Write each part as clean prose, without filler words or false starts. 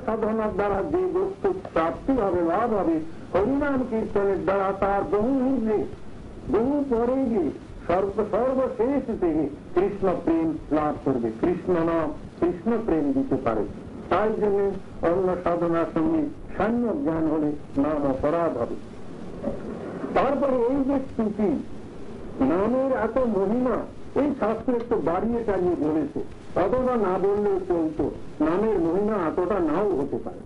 সাধনার দ্বারা যে বস্তু প্রাপ্তি হবে, লাভ হবে, হরিনাম কীর্তনের দ্বারা তার বহু মূল্যে, বহু পরে গিয়ে সর্বশেষ থেকে কৃষ্ণ প্রেম লাভ করবে, কৃষ্ণ নাম, কৃষ্ণ প্রেম দিতে পারে। তাই জন্য অন্য সাধনার সঙ্গে সাম্য জ্ঞান হলে নাম অপরাধ হবে। তারপরে এই যে স্তুতি, নামের এত মহিমা, এই শাস্ত্র একটু বাড়িয়ে টাড়িয়ে বলেছে, অতটা না বললেও চলতো, নামের মহিমা এতটা নাও হতে পারে।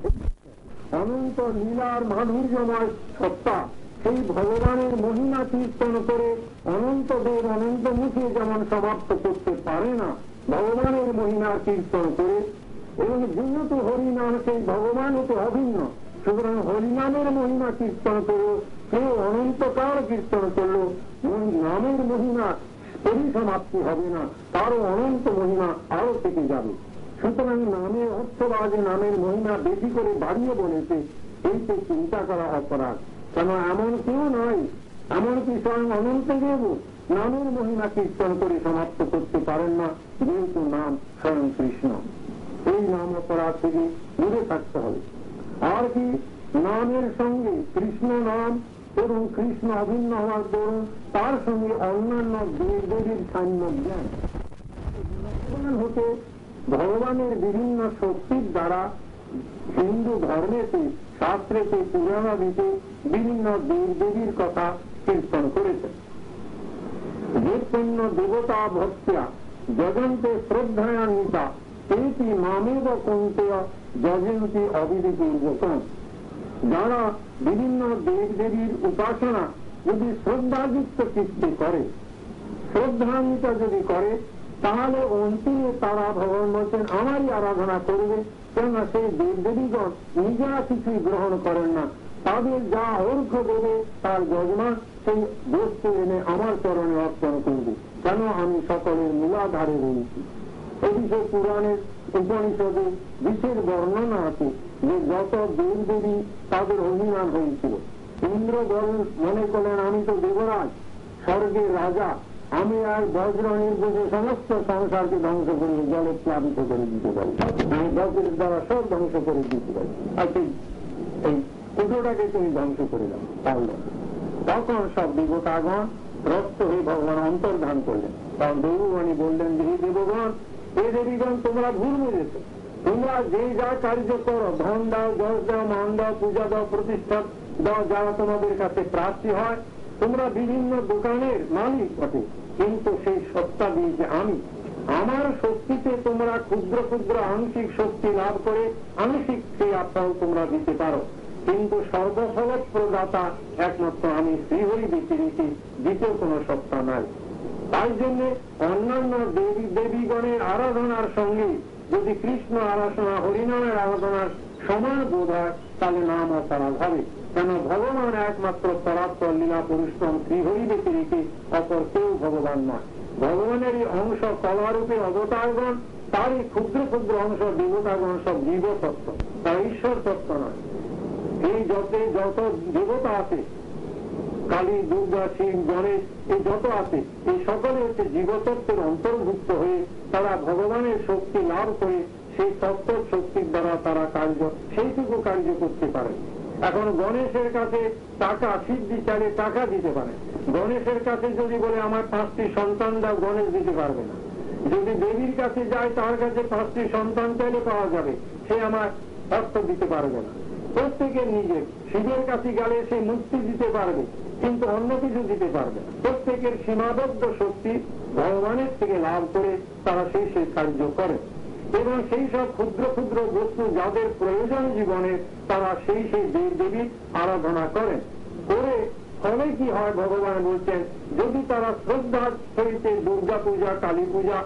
অনন্ত লীলার মাধুর্যময় সত্তা, সেই ভগবানের মহিমা কীর্তন করে অনন্ত দেব অনন্ত মুখে যেমন সমাপ্ত করতে পারে না, ভগবানের মহিমা কীর্তন করে, এবং যেহেতু হরিনাম সেই ভগবান তো অভিন্ন, সুতরাং হরিনামের মহিমা কীর্তন করো, কেউ অনন্তকাল কীর্তন করলো, নামের মহিমা পরিসমাপ্তি হবে না, তারও অনন্ত মহিমা আরো থেকে যাবে। সুতরাং নামের অর্থবাদে নামের মহিমা বেশি করে বাড়িয়ে বলেছে, এইতে চিন্তা করা অপরাধ। কেন এমন কেউ নয়, এমনকি স্বয়ং অনন্ত দেব নামের মহিমা কীর্তন করে সমাপ্ত করতে পারেন না, যেহেতু নাম স্বয়ং কৃষ্ণ। এই নাম অপরাধ থেকে দূরে থাকতে হবে। আর কি, নামের সঙ্গে কৃষ্ণ নাম এবং কৃষ্ণ অভিন্ন হওয়ার দরুন তার সঙ্গে অন্যান্য দেবদেবীর সাম্য জ্ঞান হতে ভগবানের বিভিন্ন শক্তির দ্বারা হিন্দু ধর্মেতে, শাস্ত্রেতে, পুরাণাদিতে বিভিন্ন দেবদেবীর কথা কীর্তন করেছে। যে পুণ্য দেবতা ভক্তিয়া যজন্তে শ্রদ্ধায়ান্বিতা তেতি মামেব কৌন্তেয় যজন্তি অবিধিপূর্বকম। যারা বিভিন্ন দেবদেবীর উপাসনা যদি শ্রদ্ধাযুক্ত চিত্তে করে, শ্রদ্ধান্বিতা যদি করে, তাহলে অন্তিমে তারা ভগবান বলছেন আমারই আরাধনা করবে। কেননা সেই দেবদেবীগণ নিজেরা কিছুই গ্রহণ করেন না, তাদের যা অর্ঘ দেবে তার যজমান সেই বস্তু এনে আমার চরণে অর্পণ করবে। কেন আমি সকলের মূলাধারে রয়েছি। এদিকে পুরাণের উপনিষদে বিশেষ বর্ণনা আছে যে যত দেবদেবী তাদের অভিমান হয়েছিল। ইন্দ্র মনে করলেন আমি তো দেবরাজ, স্বর্গের রাজা, আমি আর বজ্র নির্দেশে সমস্ত সংসারকে ধ্বংস করে জলে প্লাবিত করে দিতে পারি, আমি বজ্রের দ্বারা সব ধ্বংস করে দিতে পারি, আর এই কুটোটাকে তুমি ধ্বংস করে দাও। তাহলে তখন সব দেবতাগণ রক্ত হয়ে ভগবান অন্তর্ধান করলেন। তখন দেবগণী বললেন যে হে দেবগণ, এ দেবীগণ তোমরা ভুল বুঝেছ, তোমরা যে যা কার্য করো, ধন দাও, যশ দাও, মান দাও, পূজা দাও, প্রতিষ্ঠা দাও, যারা তোমাদের কাছে প্রাপ্তি হয়, তোমরা বিভিন্ন দোকানের মালিক বটে, কিন্তু সেই সত্তা দিয়েছে আমি। আমার শক্তিতে তোমরা ক্ষুদ্র ক্ষুদ্র আংশিক শক্তি লাভ করে আংশিক সেই ফল তোমরা দিতে পারো, কিন্তু সর্বফল প্রদাতা একমাত্র আমি শ্রীহরি ব্যতিরেকে দ্বিতীয় কোনো সত্তা নাই। তাই জন্য অন্যান্য দেবীগণের আরাধনার সঙ্গে যদি কৃষ্ণ আরাধনা, হরিনামের আরাধনার সমান বোধ হয়, তাহলে নাম অপরাধ হবে। কেন ভগবান একমাত্র পরাৎপর লীলা পুরুষোত্তম শ্রীহরি ব্যতিরেকে অপর কেউ ভগবান নয়। ভগবানের এই অংশ কলারূপে অবতারগণ, তার এই ক্ষুদ্র ক্ষুদ্র অংশ দেবতাগণ সব জীবতত্ত্ব, তা ঈশ্বর তত্ত্ব নয়। এই যত দেবতা আছে, কালী, দুর্গা, শিব, গণেশ, এই যত আছে, এই সকলে হচ্ছে জীবতত্ত্বের অন্তর্ভুক্ত হয়ে তারা ভগবানের শক্তি লাভ করে সেই তত্ত্ব শক্তির দ্বারা তারা সেইটুকু কার্য করতে পারে। এখন গণেশের কাছে টাকা, সিদ্ধি চাইলে টাকা দিতে পারে। গণেশের কাছে যদি বলে আমার 5টি সন্তান দাও, গণেশ দিতে পারবে না। যদি দেবীর কাছে যায়, তার কাছে 5টি সন্তান চাইলে পাওয়া যাবে, সে আমার অর্থ দিতে পারবে না। প্রত্যেকের নিজের, শিবের কাছে গেলে সে মুক্তি দিতে পারবে, কিন্তু অন্য কিছু দিতে পারবে না। প্রত্যেকের সীমাবদ্ধ শক্তি ভগবানের থেকে লাভ করে তারা সেই কার্য করে, এবং সেই সব ক্ষুদ্র ক্ষুদ্র বস্তু যাদের প্রয়োজন জীবনে, তারা সেই দেবদেবীর আরাধনা করেন। করে ফলে কি হয়, ভগবান বলছেন যদি তারা শ্রদ্ধার সহিত দুর্গা পূজা, কালী পূজা,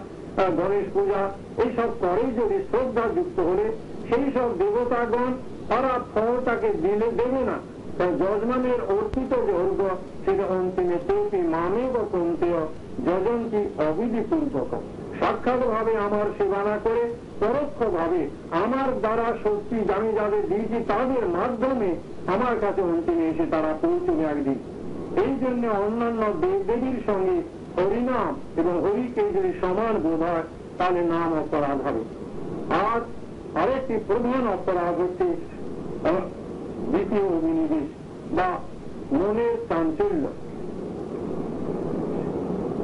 গণেশ পূজা এইসব করে, যদি শ্রদ্ধা যুক্ত হলে সেই সব দেবতাগণ তারা ফলটাকে দেবে না। যজমানের অর্পিত যে অর্ঘ, সেটা অন্তিমে তেপি মামেব কৌন্তেয় যজন্তি অবিধিপূর্বক। সাক্ষাৎ ভাবে আমার সেবা না করে পরোক্ষ ভাবে আমার দ্বারা শক্তি আমি যাদের দিয়েছি তাদের মাধ্যমে আমার কাছে অন্তিমে এসে তারা পৌঁছবে একদিন। এই জন্য অন্যান্য দেবদেবীর সঙ্গে হরিনাম এবং হরিকে যদি সমান বোধ হয়, তাহলে নাম অপরাধ হবে। আর আরেকটি প্রধান অপরাধ হচ্ছে দ্বিতীয় অভিনিবেশ বা মনের চাঞ্চল্য।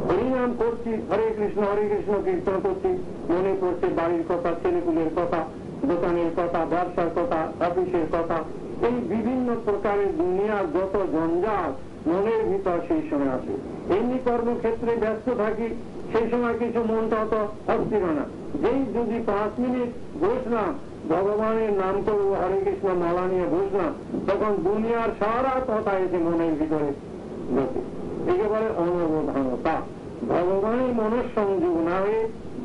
হরিনাম করছি, হরে কৃষ্ণ কীর্তন করছি, মনে পড়ছে বাড়ির কথা, ছেলেপুলের কথা, দোকানের কথা, ব্যবসার কথা, অফিসের কথা, এই বিভিন্ন প্রকারের দুনিয়ার যত জঞ্জাল মনের ভিতর সেই সময় আসে। এমনি কর্মক্ষেত্রে ব্যস্ত থাকি, সেই সময় কিছু মনটা অত অস্থির না। যেই যদি 5 মিনিট বসলাম, ভগবানের নাম করবো, হরে কৃষ্ণ মালা নিয়ে বসলাম, তখন দুনিয়ার সারা কথা এসে মনের ভিতরে ঢোকে। একেবারে অনবধানতা। ভগবানের মনঃসংযোগ না হয়ে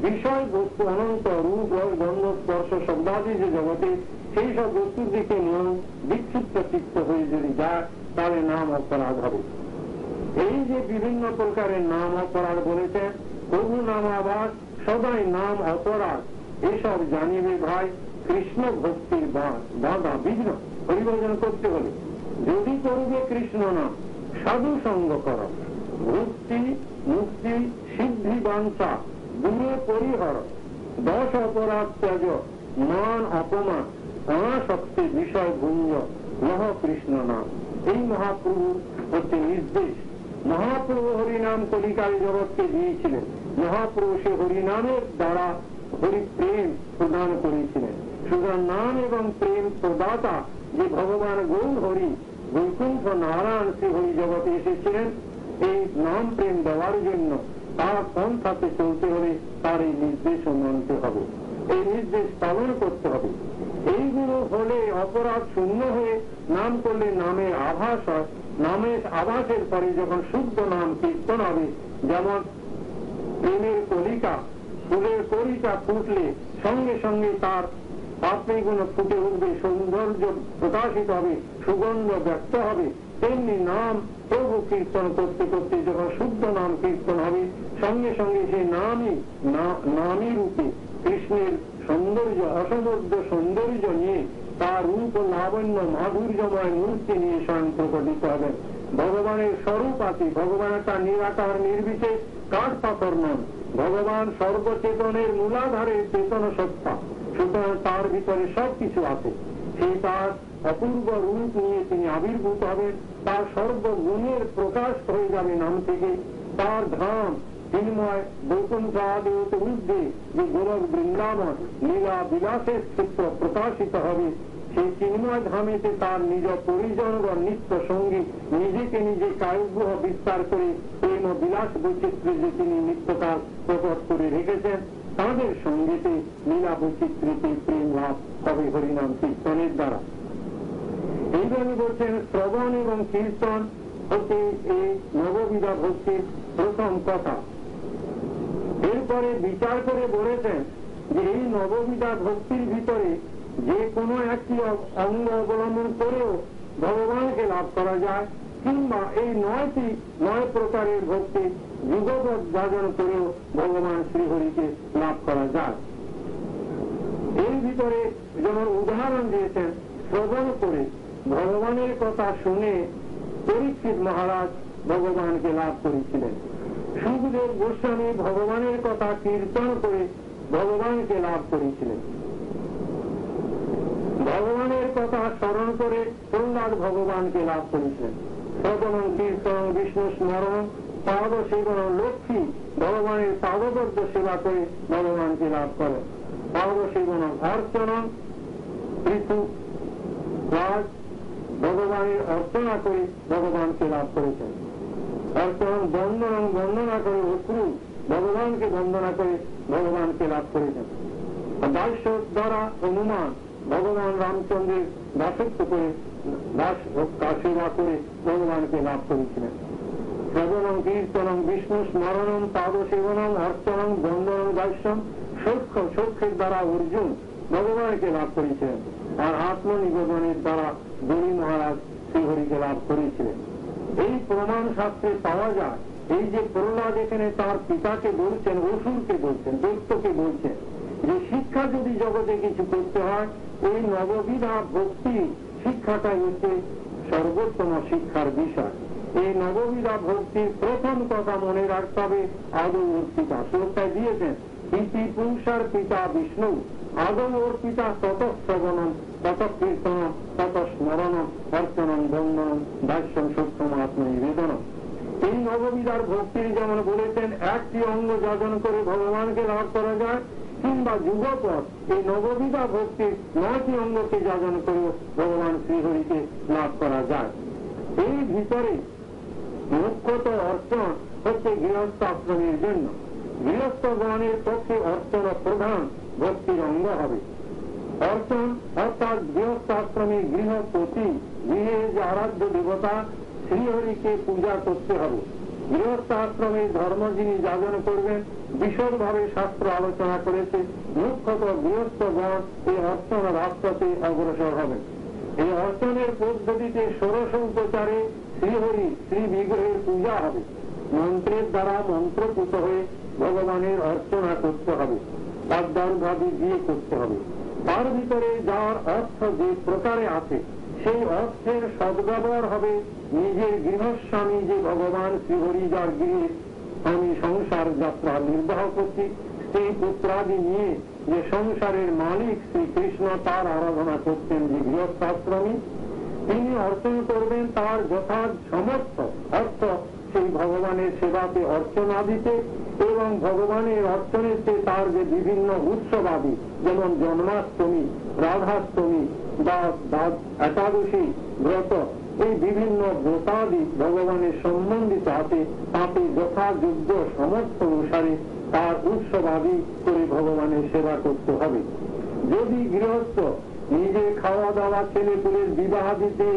বিষয় বস্তু অনন্ত রূপ গন্ধ স্পর্শ শব্দাদি যে জগতে, সেই সব বস্তুর দিকে মন বিক্ষিপ্ত চিত্ত হয়ে যদি যায়, তাহলে নাম অপরাধ হবে। এই যে বিভিন্ন প্রকারের নাম অপরাধ বলেছেন, প্রভু নাম আবাস, সদাই নাম অপরাধ, এসব জানিবে ভাই কৃষ্ণ ভক্তির বাধা বিঘ্ন। পরিবর্তন করতে হলে যদি করবে কৃষ্ণ নাম, সাধু সঙ্গ কর, ভক্তি মুক্তি সিদ্ধি বাঞ্ছা দূরে পরিহর, 10 অপরাধ ত্যাজ, মান অপমান অনাসক্তি বিষয় গুঞ্জ, লহ কৃষ্ণ নাম। এই মহাপ্রভুর হচ্ছে নির্দেশ। মহাপ্রভু হরিনাম কলিকাল জগৎকে দিয়েছিলেন। মহাপ্রভু সে হরিনামের দ্বারা হরিপ্রেম প্রদান করেছিলেন। সুতরাং নাম এবং প্রেম প্রদাতা যে ভগবান গৌর হরি বৈকুণ্ঠ নারায়ণ শ্রী হরি জগতে এসেছিলেন, এই নাম প্রেম দেওয়ার জন্য তার পন্থাতে চলতে হলে তার এই নির্দেশ মানতে হবে, এই নির্দেশ পালন করতে হবে। এইগুলো হলে অপরাধ শূন্য হয়ে নাম করলে নামের আভাস হয়। নামের আভাসের পরে যখন শুদ্ধ নাম কীর্তন হবে, যেমন প্রেমের কলিকা, ফুলের কলিকা ফুটলে সঙ্গে সঙ্গে তার পাপড়িগুলো ফুটে উঠবে, সৌন্দর্য প্রকাশিত হবে, সুগন্ধ ব্যক্ত হবে, তেমনি নাম প্রভু কীর্তন করতে করতে যখন শুদ্ধ নাম কীর্তন হবে, সঙ্গে সঙ্গে সেই নামই রূপে কৃষ্ণের সৌন্দর্য, অসমুদ্র সৌন্দর্য নিয়ে তার রূপ ও লাবণ্য মাধুর্যময় মূর্তি নিয়ে স্বয়ং প্রকটিত হবেন। ভগবানের স্বরূপ আছে। ভগবান একটা নিরাকার নির্বিশেষ কাঠ পাথর নন। ভগবান সর্বচেতনের মূলাধারের চেতন সত্তা। সুতরাং তার ভিতরে সবকিছু আছে। সেই তার অপূর্ব রূপ নিয়ে তিনি আবির্ভূত হবেন। তার সর্বগুণের প্রকাশ হয়ে যাবে নাম থেকে। তার ধাম চিন্ময় বৈকুণ্ঠ আদি ঊর্ধ্বে যে গোলক বৃন্দাবন লীলা বিলাসের ক্ষেত্র প্রকাশিত হবে, সেই চিন্ময় ধামেতে তার নিজ পরিজনগণ নিত্য সঙ্গী নিজেকে নিজে কায়গ্রহ বিস্তার করে প্রেম ও বিলাস বৈচিত্র্যে যে তিনি নিত্যকাল প্রকট করে রেখেছেন, তাদের সঙ্গীতে লীলা বৈচিত্র্যতে প্রেম লাভ হবে হরিনাম কীর্তনের দ্বারা। এইভাবে বলছেন শ্রবণ এবং কীর্তন হচ্ছে এই নববিধা ভক্তির প্রথম কথা। এরপরে বিচার করে বলেছেন যে এই নববিধা ভক্তির ভিতরে যে কোনো একটি অঙ্গ অবলম্বন করেও ভগবানকে লাভ করা যায়, কিংবা এই 9 প্রকারের ভক্তি যুগপৎ যাজন করেও ভগবান শ্রীহরিকে লাভ করা যায়। এর ভিতরে যেমন উদাহরণ দিয়েছেন, শ্রবণ করে ভগবানের কথা শুনে পরীক্ষিত মহারাজ ভগবানকে লাভ করেছিলেন। সুখদেব গোস্বামী ভগবানের কথা কীর্তন করে ভগবানকে লাভ করেছিলেন। ভগবানের কথা স্মরণ করে প্রহ্লাদ ভগবানকে লাভ করেছিলেন। শ্রবণ কীর্তন বিষ্ণু স্মরণ পাদ সেবন লক্ষ্মী ভগবানের পাদবদ্ধ সেবা করে ভগবানকে লাভ করে। পাদ সেবন অর্চন ঋতু রাজ ভগবানের অর্চনা করে ভগবানকে লাভ করেছেন। অর্চন বন্দনা করে অশ্রু ভগবানকে বন্দনা করে ভগবানকে লাভ করেছেন। দাস্য দ্বারা হনুমান ভগবান রামচন্দ্রের দাসত্ব করে দাস সেবা করে ভগবানকে লাভ করেছিলেন। শ্রবণম কীর্তনম বিষ্ণু স্মরণম পাদ সেবনম অর্চনম বন্দনম দাস্যম সৌখ্যের দ্বারা অর্জুন ভগবানকে লাভ করেছিলেন। আর আত্মনিবেদনের দ্বারা বলি মহারাজ শ্রীহরিকে লাভ করেছিলেন। এই প্রমাণ শাস্ত্রে পাওয়া যায়। এই যে প্রহ্লাদ এখানে তার পিতাকে বলছেন, অসুরকে বলছেন, দৈত্যকে বলছেন যে শিক্ষা যদি জগতে কিছু করতে হয়, এই নববিধা ভক্তি শিক্ষাটাই হচ্ছে সর্বোত্তম শিক্ষার বিষয়। এই নববিধা ভক্তির প্রথম কথা মনে রাখতে হবে আদৌ অর্পিতা। শ্লোকটায় দিয়েছেন ইতি পুংসার পিতা বিষ্ণু আদৌ ওর পিতা তত শ্রবণম তত কীর্তনম তত স্মরণম অর্চনম বন্দনম দাস্যম সূক্ষ্ম আত্মনিবেদনম। এই নববিধার ভক্তির যেমন বলেছেন একটি অঙ্গ যজন করে ভগবানকে লাভ করা যায়, কিংবা যুগপথ এই নববিধা ভক্তির 9টি অঙ্গকে যজন করে ভগবান শ্রীহরিকে লাভ করা যায়। এই ভিতরে মুখ্যত অর্চন হচ্ছে গৃহস্থ আশ্রমের জন্য। গৃহস্থগণের পক্ষে অর্চন প্রধান ভক্তির অঙ্গ হবে। অর্চন অর্থাৎ গৃহস্থ আশ্রমে গৃহপতি, গৃহের যে আরাধ্য দেবতা শ্রীহরিকে পূজা করতে হবে। গৃহস্থ আশ্রমে ধর্ম যিনি যাজন করবেন বিশদভাবে শাস্ত্র আলোচনা করেছে। মুখ্যত গৃহস্থগণ এই অর্চন রাস্তাতে অগ্রসর হবেন। এই অর্চনের পদ্ধতিতে ষোড়শ উপচারে শ্রীহরি শ্রী বিগ্রহের পূজা হবে। মন্ত্রের দ্বারা মন্ত্রপুত হয়ে ভগবানের অর্চনা করতে হবে, পদ্মার্ঘাদি দিয়ে করতে হবে। তার ভিতরে যার অর্থ যে প্রকারে আছে সেই অর্থের সদ্ব্যবহার হবে নিজের গৃহস্বামী যে ভগবান শ্রীহরি, যার গৃহে আমি সংসার যাত্রা নির্বাহ করছি, স্ত্রী পুত্রাদি নিয়ে যে সংসারের মালিক শ্রীকৃষ্ণ তার আরাধনা করতেন যে গৃহস্থাশ্রমী, তিনি অর্চন করবেন তার যথার্থ সমর্থ অর্থ সেই ভগবানের সেবাতে অর্চনা দিতে এবং ভগবানের অর্চনেতে তার যে বিভিন্ন উৎসবাদী যেমন জন্মাষ্টমী, রাধাষ্টমী বা একাদশী ব্রত, এই বিভিন্ন ব্রতাদি ভগবানের সম্বন্ধিত আছে, তাতে যথাযোগ্য সমর্থ অনুসারে তার উৎসবাদী করে ভগবানের সেবা করতে হবে। যদি গৃহস্থ নিজে খাওয়া দাওয়া ছেলে পুলের বিবাহ দিতে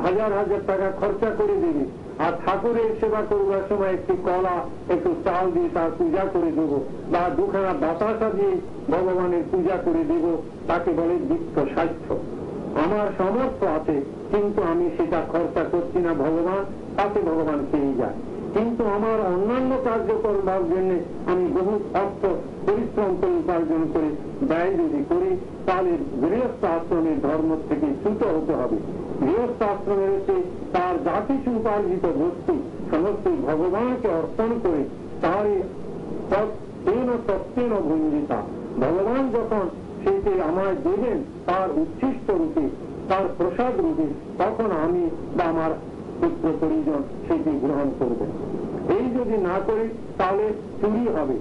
হাজার হাজার টাকা খরচা করে দেবে, আর ঠাকুরের সেবা করবার সময় একটি কলা একটু চাল দিয়ে তার পূজা করে দেবো, বা দুখানা বাতাসা দিয়ে ভগবানের পূজা করে দেব, তাকে বলে দিত্য স্বাস্থ্য। আমার সামর্থ্য আছে কিন্তু আমি সেটা খরচা করছি না ভগবান, তাতে ভগবান পেয়ে যায়। কিন্তু আমার অন্যান্য কার্য করবার জন্য আমি বহু অর্থ পরিশ্রম করে উপার্জন করে ব্যয় যদি করি, তাহলে গৃহস্থ আশ্রমের ধর্ম থেকে চ্যুত হতে হবে। গৃহস্থ আশ্রমের হচ্ছে তার যা কিছু উপার্জিত বস্তু সমস্ত ভগবানকে অর্পণ করে তারই সত্যেন ভঞ্জিতা, ভগবান যখন সেটি আমায় দেবেন তার উচ্ছিষ্ট রূপে, তার প্রসাদ রূপে, তখন আমি বা আমার পুত্র পরিজন সেটি গ্রহণ করবে। এই যদি না করি তাহলে চুরি হবে।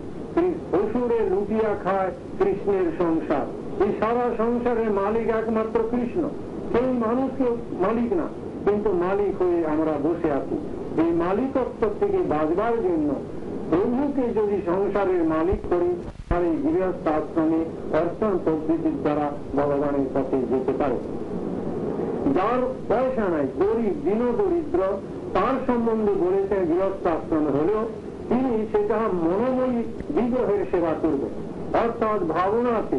অসুরে লুটিয়া খায় কৃষ্ণের সংসার। এই সারা সংসারের মালিক একমাত্র কৃষ্ণ, সেই মানুষকে মালিক না, কিন্তু মালিক হয়ে আমরা বসে আছি। এই মালিকত্ব থেকে বাঁচবার জন্য প্রভুকে যদি সংসারের মালিক করি, তাহলে গৃহস্থ আশ্রমে অর্চন পদ্ধতির দ্বারা ভগবানের কাছে যেতে পারে। যার পয়সা নাই, গরিব দীন দরিদ্র, তার সম্বন্ধে বলেছেন গৃহস্থ আশ্রম হলেও তিনি সেটা মনোময়ী বিগ্রহের সেবা করবেন, অর্থাৎ ভাবনাতে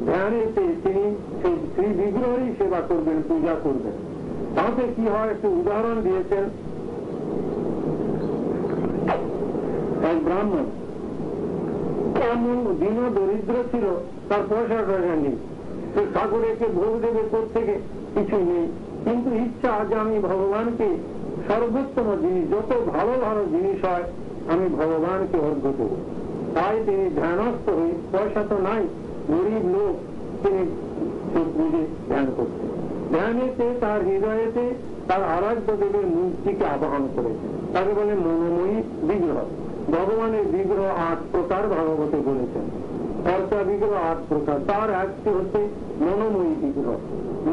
ধ্যানেতে তিনি সেই শ্রী বিগ্রহেরই সেবা করবেন, পূজা করবেন। তাতে কি হয় একটু উদাহরণ দিয়েছেন। এক ব্রাহ্মণ এমন দীন দরিদ্র ছিল, তার পয়সা নেই, সে ঠাকুরকে ভোগ দেবে থেকে কিছু নেই, কিন্তু ইচ্ছা যে আমি ভগবানকে সর্বোত্তম জিনিস, যত ভালো ভালো জিনিস হয় আমি ভগবানকে অর্ঘ্য দেব। তাই তিনি ধ্যানস্থ হয়ে, পয়সা তো নাই, গরিব লোক, তিনি বুঝে ধ্যান করতেন। ধ্যানেতে তার হৃদয়েতে তার আরাধ্য দেবের মূর্তিকে আবাহন করেছেন, তাকে বলে মনোময়ী বিগ্রহ। ভগবানের বিগ্রহ 8 প্রকার ভাগবতে বলেছেন। কর্তা বিগ্রহ 8 প্রকার, তার একটি হচ্ছে মনোময়ী বিগ্রহ।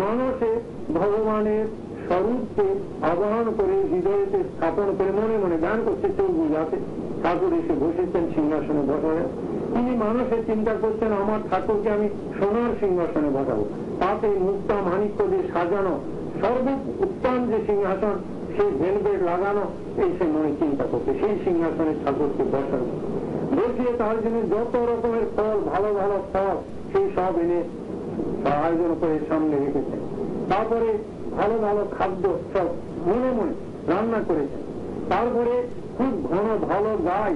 মানুষে ভগবানের স্বরূপকে আবাহন করে হৃদয়তে স্থাপন করে মনে মনে ধ্যান করছে, চোখ বুঝাতে ঠাকুর এসে বসেছেন সিংহাসনে বসে। তিনি মানুষের চিন্তা করছেন আমার ঠাকুরকে আমি সোনার সিংহাসনে বসাবো, তাতে মুক্তা মাণিক্য দিয়ে সাজানো সর্বোত্তম যে সিংহাসন, সেই ভেলভেট লাগানো, এই সে মনে চিন্তা করছে সেই সিংহাসনে ঠাকুরকে বসাবো। বসিয়ে তার জন্য যত রকমের ফল, ভালো ভালো ফল, সেই সব এনে আয়োজন করে সামনে রেখেছেন। তারপরে ভালো ভালো খাদ্য সব মনে মনে রান্না করেছেন। তারপরে খুব ঘন ভালো গাই,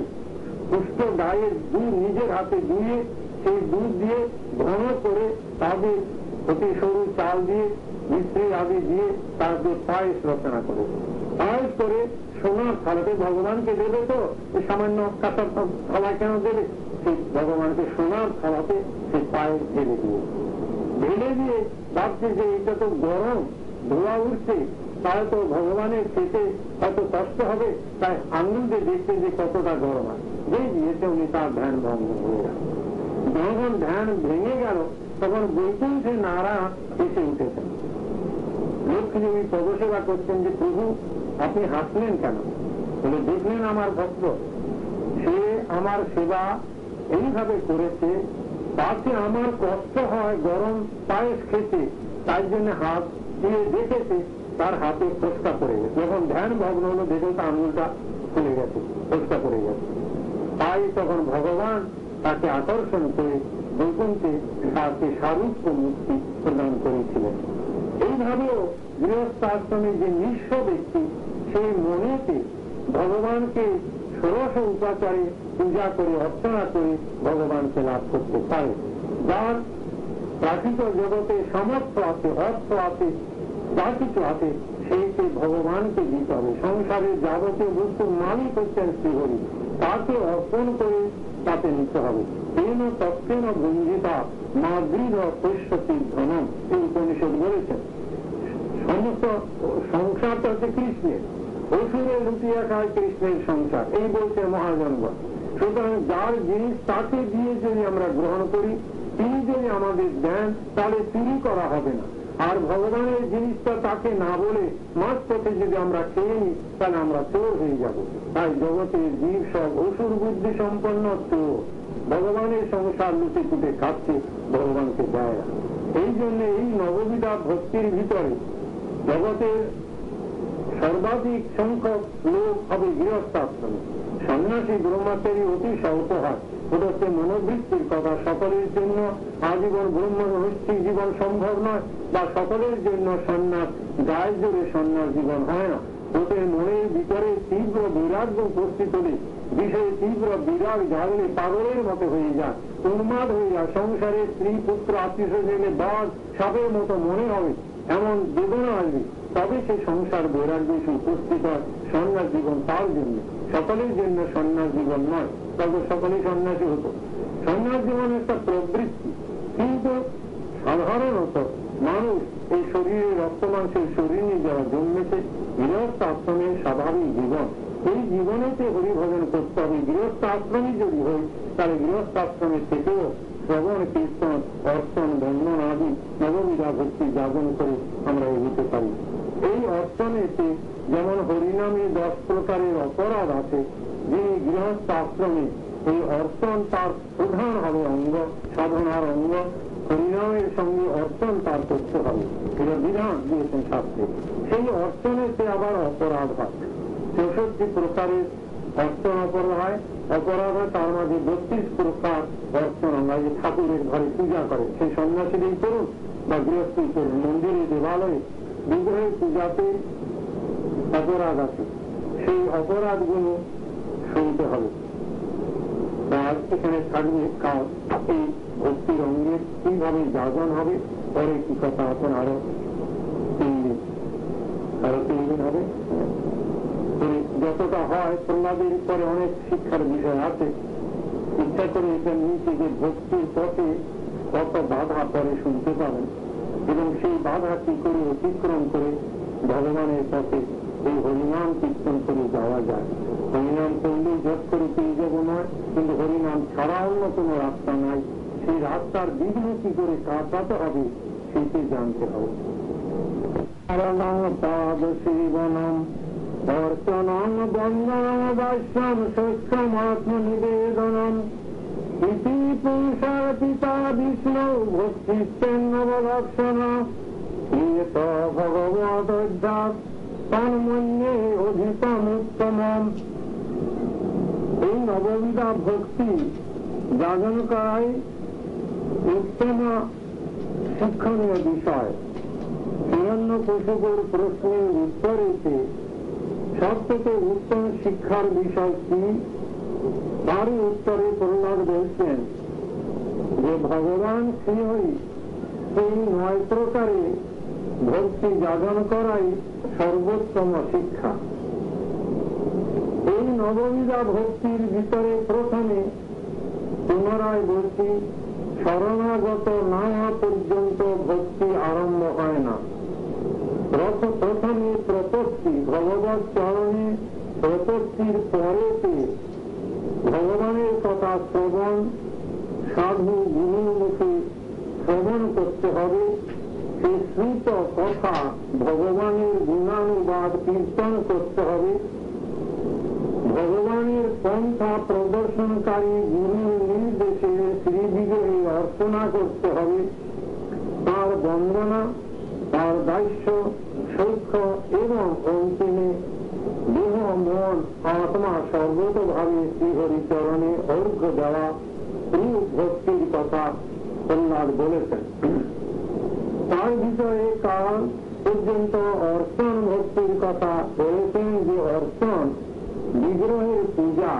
পুষ্ট গায়ের দুধ নিজের হাতে দুয়ে, সেই দুধ দিয়ে ঘন করে তাদের অতি সরু চাল দিয়ে মিস্ত্রি আদি দিয়ে তাদের পায়েস রচনা করে, পায়েস করে সোনার থালাতে ভগবানকে দেবে। তো সামান্য কাঁচা থালা কেন দেবে? সে ভগবানকে সোনার থালাতে সে পায়ে ঢেলে দিয়ে ভাবছে যে এটা তো গরম, ধোয়া উঠছে, তাই তো ভগবানের খেতে হয়তো কষ্ট হবে, তাই আঙুল দিয়ে দেখতে যে কতটা গরম হয়, যে দিয়েছে উনি তার ধ্যান ভঙ্গ হয়ে গেল। যখন ধ্যান ভেঙে গেল তখন বৈকুণ্ঠে নারায়ণ এসে উঠেছেন। লক্ষ্মী পদসেবা করছেন যে প্রভু আপনি হাসলেন কেন? বলে দেখলেন আমার ভক্ত, সে আমার সেবা এইভাবে করেছে, তাতে আমার কষ্ট হয় গরম পায়েস খেতে, তাই জন্য হাত দিয়ে দেখেছে তার হাতে ফোসকা পড়ে গেছে। যখন ধ্যান ভগ্ন হলো দেখে তো আঙুলটা খুলে গেছে, ফোসকা পড়ে গেছে। তাই তখন ভগবান তাকে আকর্ষণ করে বৈকুণ্ঠে তাকে স্বরূপ মুক্তি প্রদান করেছিলেন। এইভাবেও গৃহস্থ আশ্রমে যে নিঃস্ব ব্যক্তি সেই মনেতে ভগবানকে ষোড়শ উপাচারে পূজা করে অর্চনা করে ভগবানকে লাভ করতে পারে। যার প্রাকৃত জগতে সামর্থ্য আছে, অর্থ আছে, যা কিছু আছে, সেইকে ভগবানকে দিতে হবে। সংসারের যাবতীয় বস্তুর মালিক হচ্ছেন শ্রীহরি, তাকে অর্পণ করে তাতে নিতে হবে। তেন তত্ত্বেন বঞ্জিতা মাদৃঢ় পশ্যতি ধনম, এই উপনিষদ বলেছেন। সমস্ত সংসারটা হচ্ছে কৃষ্ণের, অসুরের লুটিয়া খায় কৃষ্ণের সংসার, এই বলছে মহাজনগণ। সুতরাং যার জিনিস তাকে দিয়ে যদি আমরা গ্রহণ করি, তিনি যদি আমাদের দেন, তাহলে চুরি করা হবে না। আর ভগবানের জিনিসটা তাকে না বলে মাছ পথে যদি আমরা খেয়ে নিই, তাহলে আমরা চোর হয়ে যাব। তাই জগতের জীব সব অসুর বুদ্ধি সম্পন্ন চোর, ভগবানের সংসার লুটে কুটে খাচ্ছে, ভগবানকে দেয় না। এই জন্য এই নববিধা ভক্তির ভিতরে জগতের সর্বাধিক সংখ্যক লোক হবে গৃহস্থাশ্রমে। সন্ন্যাসী ব্রহ্মচারী অতি স্বল্প হয়। ওটা হচ্ছে মনোবৃত্তির কথা। সকলের জন্য আজীবন ব্রহ্মনিষ্ঠিক জীবন সম্ভব নয়, বা সকলের জন্য সন্ন্যাস গায়ে জোরে সন্ন্যাস জীবন হয় না। ওদের মনের ভিতরে তীব্র বৈরাগ্য উপস্থিত হলে, বিষয়ে তীব্র বিরাগ জাগলে পাগলের মতো হয়ে যায়, উন্মাদ হয়ে যায়। সংসারে স্ত্রী পুত্র আত্মীয় স্বজনে বাঘ সাপের মতো মনে হবে, এমন বেদনা আসবে, তবে সে সংসার বৈরাগ্য উপস্থিত হয়। সন্ন্যাস জীবন তার জন্য, সকলের জন্য সন্ন্যাস জীবন নয়, তবে সকলেই সন্ন্যাসী হতো। সন্ন্যাস জীবন একটা প্রবৃত্তি, কিন্তু সাধারণত মানুষ এই শরীরে রক্ত মাংসের শরীর নিয়ে যারা জন্মেছে, গৃহস্থ আশ্রমের স্বাভাবিক জীবন, এই জীবনেতে হরিভজন করতে হবে। গৃহস্থ আশ্রমী যদি হয়, তাহলে গৃহস্থ আশ্রমের থেকেও শ্রবণ কীর্তন অর্চন বন্ধন আদি নববিধা ভক্তি যাপন করে আমরা এগোতে পারি। এই অর্চনেতে যেমন হরিনামে 10 প্রকারের অপরাধ আছে, যিনি গৃহস্থ আশ্রমে এই অর্চন তার প্রধান হবে অঙ্গ, সাধনার অঙ্গ। হরিনামের সঙ্গে অর্চন তার করতে হবে, এটা বিধান দিয়েছেন শাস্ত্রে। সেই অর্চনেতে আবার অপরাধ হয়, 64 প্রকারের অর্চন অপরাধ হয়। অপরাধ হয় তার মাঝে 32 প্রকার অর্চন। আমরা যে ঠাকুরের ঘরে পূজা করে, সেই সন্ন্যাসীদের করুন বা গৃহস্থী করুন, মন্দিরে দেবালয়ে বিগ্রহের পূজাতে অপরাধ আছে, সেই অপরাধগুলো শুনতে হবে। আর এখানে থাকবে এই ভক্তির অঙ্গের কিভাবে জাগরণ হবে, পরে কি কথা এখন আরো 3 দিন হবে। যতটা হয় প্রহ্লাদের পরে অনেক শিক্ষার বিষয় আছে, ইচ্ছা করে এটা নিয়েছে যে ভক্তির পথে কত বাধা পরে শুনতে পাবেন, এবং সেই বাধা কি করে অতিক্রম করে ভগবানের পথে এই হরিনাম কীর্তন করে যাওয়া যায়। হরিনাম করলেই জপ করে পেয়ে যাব নয়, কিন্তু হরিনাম ছাড়া অন্য কোনো রাস্তা নাই। সেই রাস্তার বিঘ্ন কি করে কাটাতে হবে সেটি জানতে হবে। পাদ সেবনম অর্চনম বন্দনম বাস্যম সত্যম আত্মনিবেদনম ইতি পুরুষার পিতা বিষ্ণু ভক্তিষ্টেন নবদর্শন ইয়ত ভগবদ্ধ্যাৎ তন্মন্যে অধিকম উত্তমম। এই নববিধা ভক্তি জাগরণ করাই উত্তম শিক্ষণীয় বিষয়। হিরণ্যকশিপুর প্রশ্নের উত্তরেতে সবথেকে উত্তম শিক্ষার বিষয় কি, তারই উত্তরে প্রহ্লাদ বলছেন যে ভগবান শ্রীহরি এই 9 প্রকারে ভক্তি জাগরণ করাই সর্বোত্তম শিক্ষা। এই নববিধা ভক্তির ভিতরে প্রথমে কোন পুনরায় বলছি, শরণাগত না হওয়া পর্যন্ত ভক্তি আরম্ভ হয় না। প্রথমে প্রপত্তি, ভগবৎ চরণে প্রপত্তির পরেতে ভগবানের কথা শ্রবণ, সাধু গুরুর মুখে শ্রবণ করতে হবে। সেই শ্রুত কথা ভগবানের গুণানুবাদ কীর্তন করতে হবে। ভগবানের পন্থা প্রদর্শনকারী গুরুর নির্দেশে শ্রীবিগ্রহে অর্চনা করতে হবে। তার বন্দনা, তার দাস্য, সৌখ্য এবং অন্তিমে দেহ, মন, আত্মা সর্বতভাবে শ্রীহরি চরণে অর্ঘ্য দেওয়া রূপ ভক্তির কথা প্রহ্লাদ বলেছেন। তার ভিতরে কাল পর্যন্ত অর্চন ভক্তির কথা বলেছেন, যে অর্চন বিগ্রহের পূজা।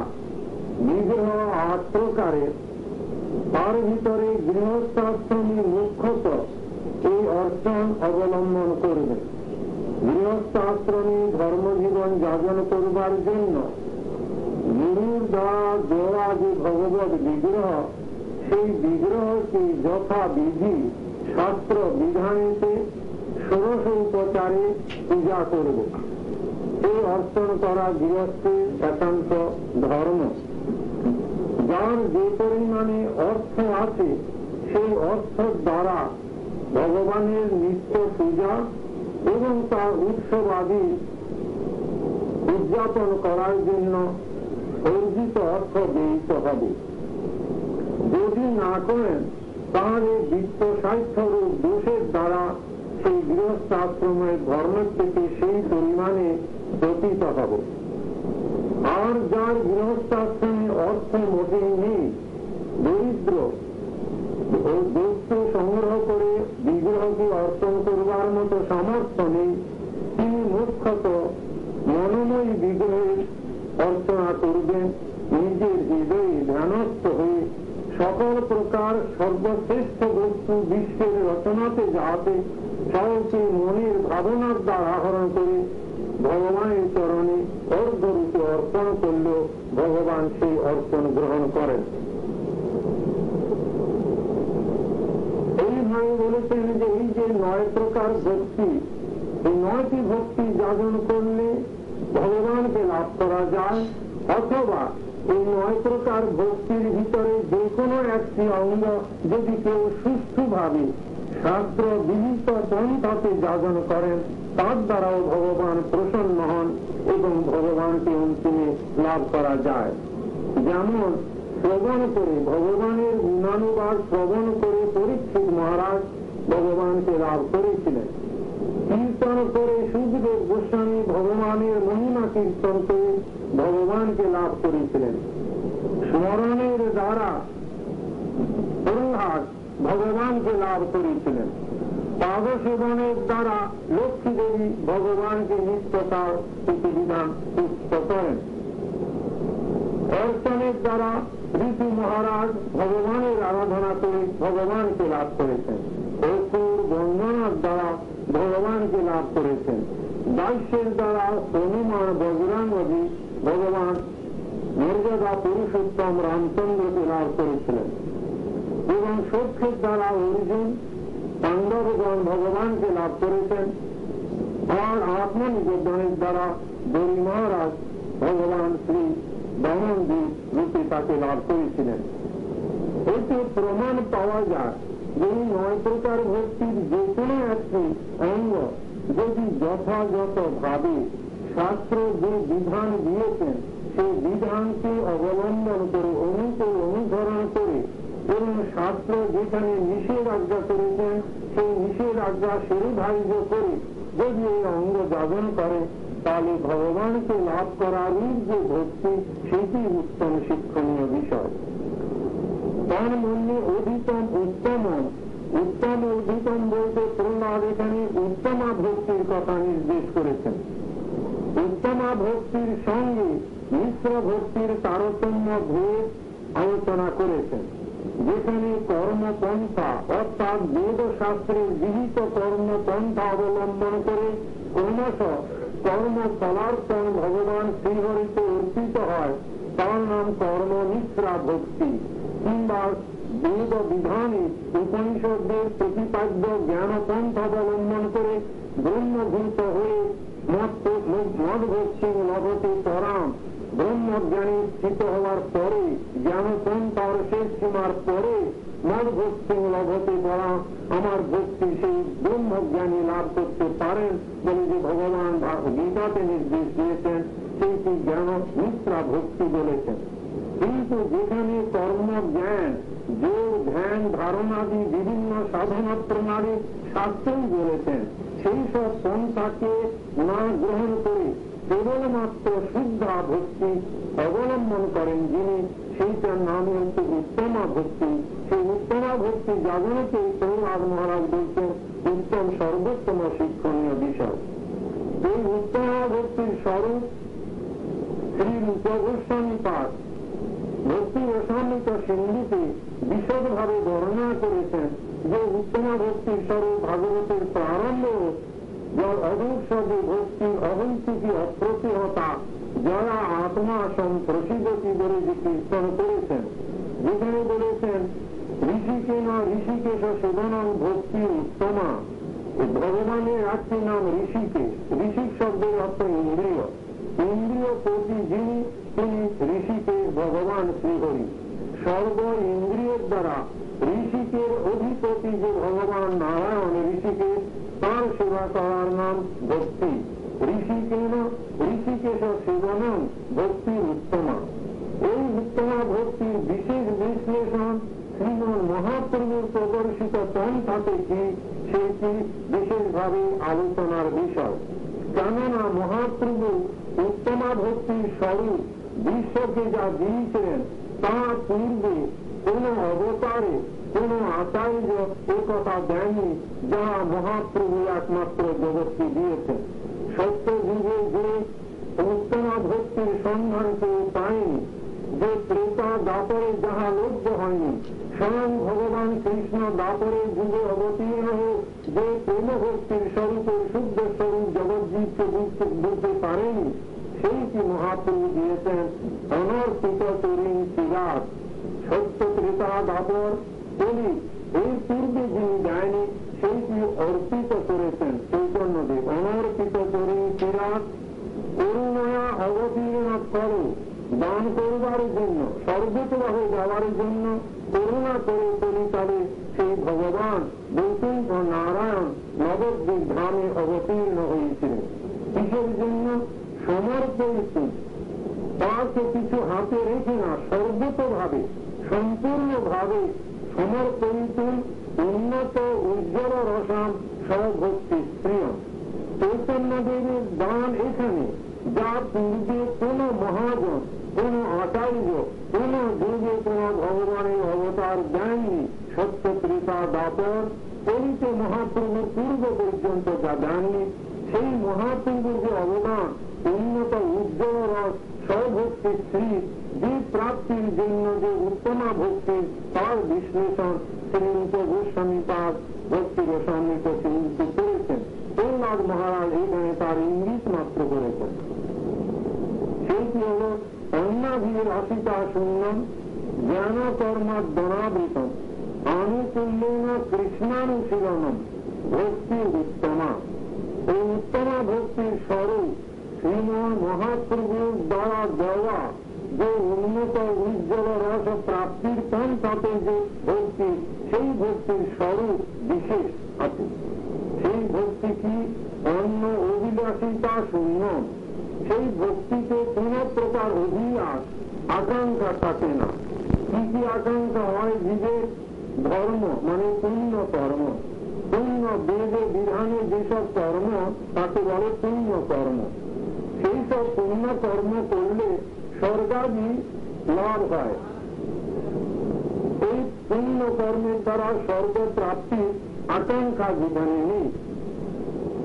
বিগ্রহ 8 প্রকারের, তার ভিতরে গৃহস্থাশ্রমী মুখ্যত এই অর্চন অবলম্বন করবে। গৃহস্থাশ্রমী ধর্মজীবন যাপন করবার জন্য গুরুর দ্বারা দেওয়া যে ভগবত বিগ্রহ, সেই বিগ্রহকে যথাবিধি শাস্ত্র বিধানেতে ষোড়শ উপচারে পূজা করবে। এই অর্চন করা গৃহস্থের একান্ত ধর্ম। যার যে পরিমাণে অর্থ আছে, সেই অর্থ দ্বারা ভগবানের নিত্য পূজা এবং তার উৎসবাদী উদযাপন করার জন্য অর্জিত অর্থ ব্যয়িত হবে। যদি না করেন, তাহলে বিত্ত সাহিত্যরূপ দোষের দ্বারা সেই গৃহস্থাশ্রমের ধর্মের থেকে সেই পরিমাণে পতিত হবে। আর যার গৃহস্থাশ্রমে অর্থ মোটেই নেই, দরিদ্র, বস্তু সংগ্রহ করে বিগ্রহকে অর্পণ করবার মতো সামর্থ্য নেই, তিনি মুখ্যত মনোময়ী বিগ্রহের অর্চনা করবেন। নিজের হৃদয়ে ধ্যানস্থ হয়ে সকল প্রকার সর্বশ্রেষ্ঠ বস্তু বিশ্বের রচনাতে যাহাতে সহজে মনের ভাবনার দ্বারা আহরণ করে ভগবানের চরণে অর্ঘ্যরূপে অর্পণ করলে ভগবান সেই অর্পণ গ্রহণ করেন। এইভাবে বলেছেন যে এই যে 9 প্রকার ভক্তি, এই 9টি ভক্তি যাপন করলে ভগবানকে লাভ করা যায়, অথবা এই 9 প্রকার ভক্তির ভিতরে যে কোনো একটি অঙ্গ যদি কেউ সুষ্ঠুভাবে শাস্ত্র বিহিত পন্থাতে যাপন করেন, তার দ্বারাও ভগবান প্রসন্ন হন এবং ভগবানকে অন্তিমে লাভ করা যায়। যেমন শ্রবণ করে, ভগবানের গুণানুবাদ শ্রবণ করে পরীক্ষিত মহারাজ ভগবানকে লাভ করেছিলেন। কীর্তন করে সুখদেব গোস্বামী ভগবানের মহিমা কীর্তন করে ভগবানকে লাভ করেছিলেন। স্মরণের দ্বারা প্রহ্লাদ ভগবানকে লাভ করেছিলেন। পাদ সেবনের দ্বারা লক্ষ্মী দেবী ভগবানকে নিত্যতার প্রতিবিধান পুষ্ট করেন। অর্চনের দ্বারা ঋতু মহারাজ ভগবানের আরাধনা করে ভগবানকে লাভ করেছেন। অসুর বন্দনার দ্বারা ভগবানকে লাভ করেছেন। দাস্যের দ্বারা হনুমান বজরাঙ্গী ভগবান মর্যাদা পুরুষোত্তম রামচন্দ্রকে লাভ করেছিলেন। এবং সখ্যের দ্বারা অর্জুন, পাণ্ডবগণ ভগবানকে লাভ করেছেন। আর আত্মনিবেদনের দ্বারা বলি মহারাজ ভগবান শ্রী দমনদীপ রূপে তাকে লাভ করেছিলেন। এতে প্রমাণ পাওয়া যায় যে 9 প্রকার ভক্তির যে কোনো একটি অঙ্গ যদি যথাযথ ভাবে শাস্ত্র যে বিধান দিয়েছেন, সেই বিধানকে অবলম্বন করে অনুসরণ করে এবং শাস্ত্র যেখানে নিষেধাজ্ঞা করেছেন সেই নিষেধাজ্ঞা শিরোধার্য করে যদি এই অঙ্গ যাপন করে, তাহলে ভগবানকে লাভ করার যে ভক্তি, সেটি উত্তম শিক্ষণীয় বিষয়। তার মধ্যে অধিকম উত্তম, উত্তম অধিকম বলতে প্রহ্লাদ এখানে উত্তমা ভক্তির কথা নির্দেশ করেছেন। উত্তমা ভক্তির সঙ্গে মিশ্র ভক্তির তারতম্য ভেদ আলোচনা করেছেন, যেখানে কর্মপন্থা অর্থাৎ বেদ শাস্ত্রের বিহিত কর্মপন্থা অবলম্বন করে ক্রমশ কর্ম ফলার্পণ ভগবান শ্রীহরিতে অর্পিত হয়, তার নাম কর্মনিষ্ঠা ভক্তি। কিংবা বেদ বিধানে উপনিষদের প্রতিপাদ্য জ্ঞানপন্থ অবলম্বন করে ব্রহ্মভূত হয়ে মদভক্তি লভতে পরাম, ব্রহ্মজ্ঞানী স্থিত হওয়ার পরে জ্ঞানপন্থার শেষ সীমার পরে মদভক্তি লভতে পরাম, আমার ভক্তি সেই ব্রহ্মজ্ঞানী লাভ করতে পারেন বলে যে ভগবান গীতাতে নির্দেশ দিয়েছেন, সেইটি জ্ঞান মিত্রা ভক্তি বলেছেন। কিন্তু যেখানে কর্ম জ্ঞান, যোগ, ধ্যান, ধারণাদি বিভিন্ন সাধনা প্রণালী শাস্ত্রই বলেছেন, সেই সব পন্থাকে না গ্রহণ করে কেবলমাত্র শুদ্ধা ভক্তি অবলম্বন করেন যিনি, সেইটার নাম হচ্ছে উত্তমা ভক্তি। সেই উত্তমা ভক্তি জাগরণকে প্রহ্লাদ মহারাজ বলছেন উত্তম সর্বোত্তম শিক্ষণীয় বিষয়। এই উত্তমা ভক্তির স্বরূপ শ্রী রূপ গোস্বামী পাঠ ভক্তি রসামৃত সিন্ধুতে বিশদভাবে বর্ণনা করেছেন যে উত্তমা ভক্তির স্বরূপ ভাগবতের প্রারম্ভ অদূর্ষদে ভক্তির অহংকৃতি অপ্রতিহতা যারা আত্মা সম্প্রসিদ্ধতি বলে যে কীর্তন করেছেন, যেখানে বলেছেন ঋষিকে না ঋষিকেশ সেবনং ভক্তি উত্তমা। ভগবানের একটি নাম ঋষিকেশ। ঋষিক শব্দের অর্থ ইন্দ্রিয়। ইন্দ্রিয় প্রতি যিনি তিনি ঋষিকেশ ভগবান শ্রীহরি। সর্ব ইন্দ্রিয়ের দ্বারা ঋষিকের অধিপতি যে ভগবান নারায়ণ ঋষিকেশ, তার সেবা করার নাম ভক্তি। ঋষিকেশ সেবনং ভক্তি উত্তমা। এই উত্তমা ভক্তির বিশেষ বিশ্লেষণ শ্রীমন মহাপ্রভুর প্রদর্শিত পন্থাতে কি সেটি বিশেষভাবে আলোচনার বিষয়। কেননা মহাপ্রভু উত্তমা ভক্তির স্বরূপ বিশ্বকে যা দিয়েছিলেন তা পূর্বে কোন অবতারে কোন আচার্য একথা দেয়নি, যা মহাপ্রভু একমাত্র জগৎকে দিয়েছেন। সত্য যুগে যে উত্তমা ভক্তির সন্ধান কেউ পায়নি, যে ত্রেতা দাপরে যাহা লভ্য হয়নি, স্বয়ং ভগবান কৃষ্ণ দাপরের যুগে অবতীর্ণ হয়ে যে প্রেম ভক্তির স্বরূপের শুদ্ধ স্বরূপ জগৎজীবকে বুঝতে পারেনি, সেইটি মহাপ্রভু দিয়েছেন অনর্পিত তরুণ চিরাগ। সত্য ত্রেতা দাপর কলি এই পূর্বে যিনি দেয়নি সেইটি অর্পিত করেছেন চৈতন্যদেব। অনর্পিত তরুণ চিরাগ করুণা অবতীর্ণ করো, দান করবার জন্য, সর্বতভাবে যাওয়ার জন্য করুণা করে কলিকালে সেই ভগবান বৈকুণ্ঠ নারায়ণ নবদ্বীপ ধামে অবতীর্ণ হয়েছিলেন। কিসের জন্য? সমর্পিত, তাকে কিছু হাতে রেখে না, সর্বতভাবে সম্পূর্ণভাবে সমর্পিত উন্নত উজ্জ্বল রসাম সভক্তি প্রিয়। চৈতন্যদেবের দান এখানে যা পূর্বে কোন মহাজন, কোন আচার্য, কোন যুগে কোন ভগবানের অবতার দেয়নি। সত্য ত্রেতা দাপর কলিতে মহাপ্রভু পূর্ব পর্যন্ত যা দেননি, সেই মহাপ্রভুর যে অবদান উন্নত উজ্জ্বল রস সভক্তি শ্রী যে প্রাপ্তির জন্য যে উত্তমা ভক্তি, তার বিশ্লেষণ শ্রীরূপ গোস্বামী পাদ ভক্তি রসামৃত সিন্ধু করেছেন। প্রহ্লাদ মহারাজ এখানে তার ইঙ্গিত মাত্র করেছেন। সেইটি হল অন্যাভির অসিতা শূন্যম জ্ঞান কর্মাদ্বনাবৃতম আনুকূল্যেন কৃষ্ণানুশীলনম ভক্তি উত্তমা। এই উত্তমা ভক্তির স্বরূপ শ্রীমন মহাপ্রভুর দ্বারা দেওয়া যে উন্নত উজ্জ্বল রস প্রাপ্তির পন্থাতে যে ভক্তি, সেই ভক্তির স্বরূপ বিশেষ আছে। সেই ভক্তি কি? অন্য অভিলাষিতা শূন্য। সেই ভক্তিতে কোন প্রকার অভিলাষ আকাঙ্ক্ষা থাকে না। কি কি আকাঙ্ক্ষা হয়? জীবের ধর্ম মানে পুণ্য কর্ম। পুণ্য বেদে বিধানে যেসব কর্ম তাকে বলে পুণ্য কর্ম। সেই সব পুণ্য কর্ম করলে স্বর্গাদি লাভ হয়। এই পুণ্য কর্মের দ্বারা স্বর্গ প্রাপ্তির আকাঙ্ক্ষা জীবনে নেই।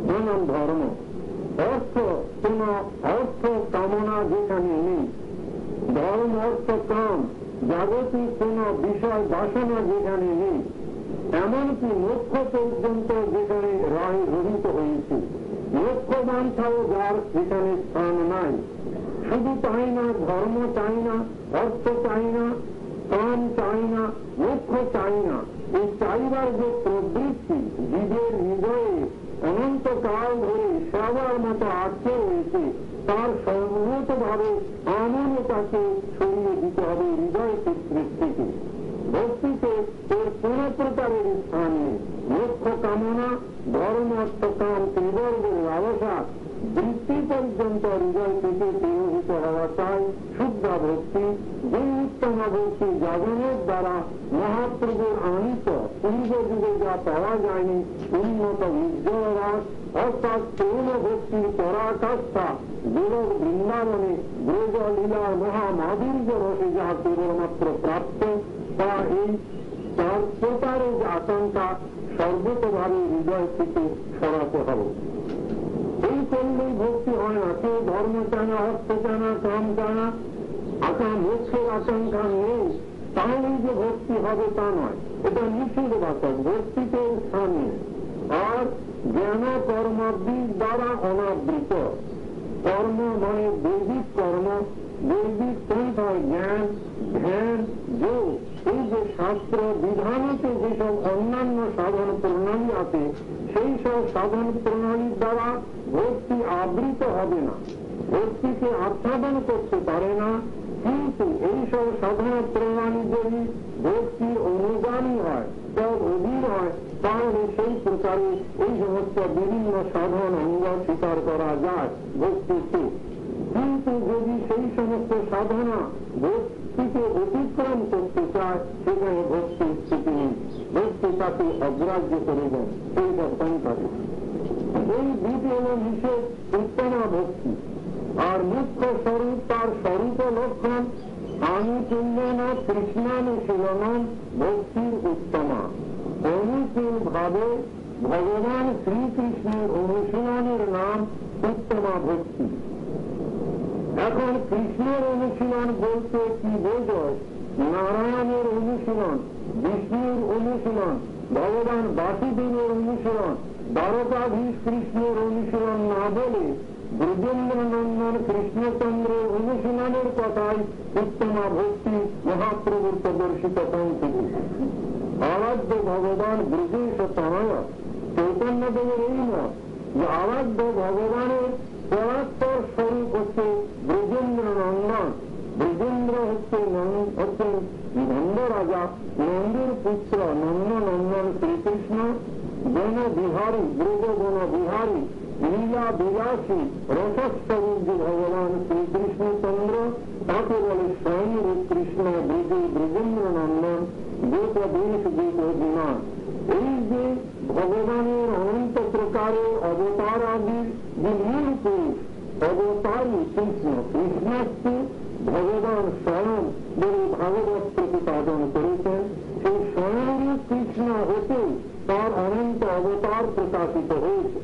নানান ধর্ম অর্থ, কোন অর্থ কামনা যেখানে নেই, ধর্ম অর্থ কাম জাগতিক কোন বিষয় বাসনা যেখানে নেই, এমনকি মোক্ষ পর্যন্ত যেখানে রায় রহিত হয়েছে, মোক্ষ বাঞ্ছাও যার যেখানে স্থান নাই। শুধু তাই না, ধর্ম চাই না, অর্থ চাই না, কাম চাই না, মোক্ষ চাই না। এই চাইবার যে প্রবৃত্তি জীবের হৃদয়ে অনন্তকাল ধরে সেবার মতো আটকে রয়েছে, তার সর্বতভাবে আমনতাকে সরিয়ে দিতে হবে হৃদয় চিত্রের থেকে। ভক্তিতে এর কোন প্রকারের স্থান নেই। মোক্ষ কামনা, ধর্ম, অর্থ, কাম ত্রিবর্গের লালসা বৃত্তি পর্যন্ত হৃদয় থেকে প্রয়োজিত হওয়া চাই শুদ্ধ ভক্তি। যে উত্তম ভক্তি জাগরণের দ্বারা মহাপ্রভুর আনিত পূর্ব যুগে যা পাওয়া যায়নি উন্নত উজ্জ্বল রাস, অর্থাৎ প্রেম ভক্তির পরাকাষ্ঠা গোলক বৃন্দাবনে ব্রজ লীলার মহামাধুর্য রসে যা কেবলমাত্র প্রাপ্ত, তা এই চার প্রকারের আশঙ্কা সর্বতভাবে হৃদয় থেকে সরাতে হবে। এই করলেই ভক্তি হয় না। কেউ ধর্ম চায় না, অর্থ চায় না, কাম চায় না, মোক্ষের আশঙ্কা নেই, তাহলেই যে ভক্তি হবে তা নয়। এটা নিষেধ বাচক, ভক্তিতে স্থান নেই। আর জ্ঞান কর্মাদির দ্বারা অনাবৃত। কর্ম মানে বৈদিক কর্ম, বৈদিক পন্থায় জ্ঞান, ধ্যান, যোগ, এই যে শাস্ত্র বিধানতে যেসব অন্যান্য সাধন প্রণালী আছে, সেই সব সাধন প্রণালীর দ্বারা ভক্তি আবৃত হবে না, ভক্তিকে আচ্ছাদন করতে পারে না। কিন্তু এইসব সাধন প্রণালী যদি ভক্তি অনুগামী হয়, তব অধীন হয়, তাহলে সেই প্রকারে এই সমস্ত বিভিন্ন সাধন অঙ্গ স্বীকার করা যায় ভক্তিতে। কিন্তু যদি সেই সমস্ত সাধনা ভক্তিকে অতিক্রম করতে চায়, সেখানে ভক্তির স্থিতি নেই, ভক্তি তাকে অগ্রাহ্য করে দেন সেই সংখ্যাকে। এই দুটি হল নিষেধ উত্তমা ভক্তি। আর মুখ্য স্বরূপ, তার স্বরূপ লক্ষণ আনুকূল্যন কৃষ্ণানুশীলন ভক্তির উত্তমা। অনুকূল ভাবে ভগবান শ্রীকৃষ্ণের অনুশীলনের নাম উত্তমা ভক্তি। এখন কৃষ্ণের অনুশীলন বলতে কি বোঝায়? নারায়ণের অনুশীলন, বিষ্ণুর অনুশীলন, ভগবান বাসুদেবের অনুশীলন, দ্বারকাধীশ কৃষ্ণের অনুশীলন না বলে ব্রজেন্দ্র নন্দন কৃষ্ণচন্দ্রের অনুশীলনের কথাই উত্তমা ভক্তি মহাপ্রভুর প্রদর্শিত পন্থী। আরাধ্য ভগবান ব্রজেশ তনয় চৈতন্যদেবের এই মত যে আরাধ্য ভগবানের পরাত্পর স্বরূপ হচ্ছে ব্রজেন্দ্র নন্দন। ব্রজেন্দ্র হচ্ছেন নন্দ রাজা, নন্দের পুত্র নন্দ নন্দন শ্রীকৃষ্ণ, বন বিহারী, ব্রজ বন বিহারী, লীলা বিলাসী রসস্বরূপ যে ভগবান শ্রীকৃষ্ণচন্দ্র, তাকে বলে স্বয়ং কৃষ্ণ ব্রজে ব্রজেন্দ্র নন্দন, গোপ দেশ গোপ বিমান। এই যে ভগবানের অনন্ত প্রকারের অবতার আদির যে মূল পুরুষ অবতারী কৃষ্ণ, কৃষ্ণাস্তি ভগবান স্বয়ং বলে ভাগবত প্রতিপাদন করেছেন। সেই স্বয়ং কৃষ্ণ হতে তার অনন্ত অবতার প্রকাশিত হয়েছে।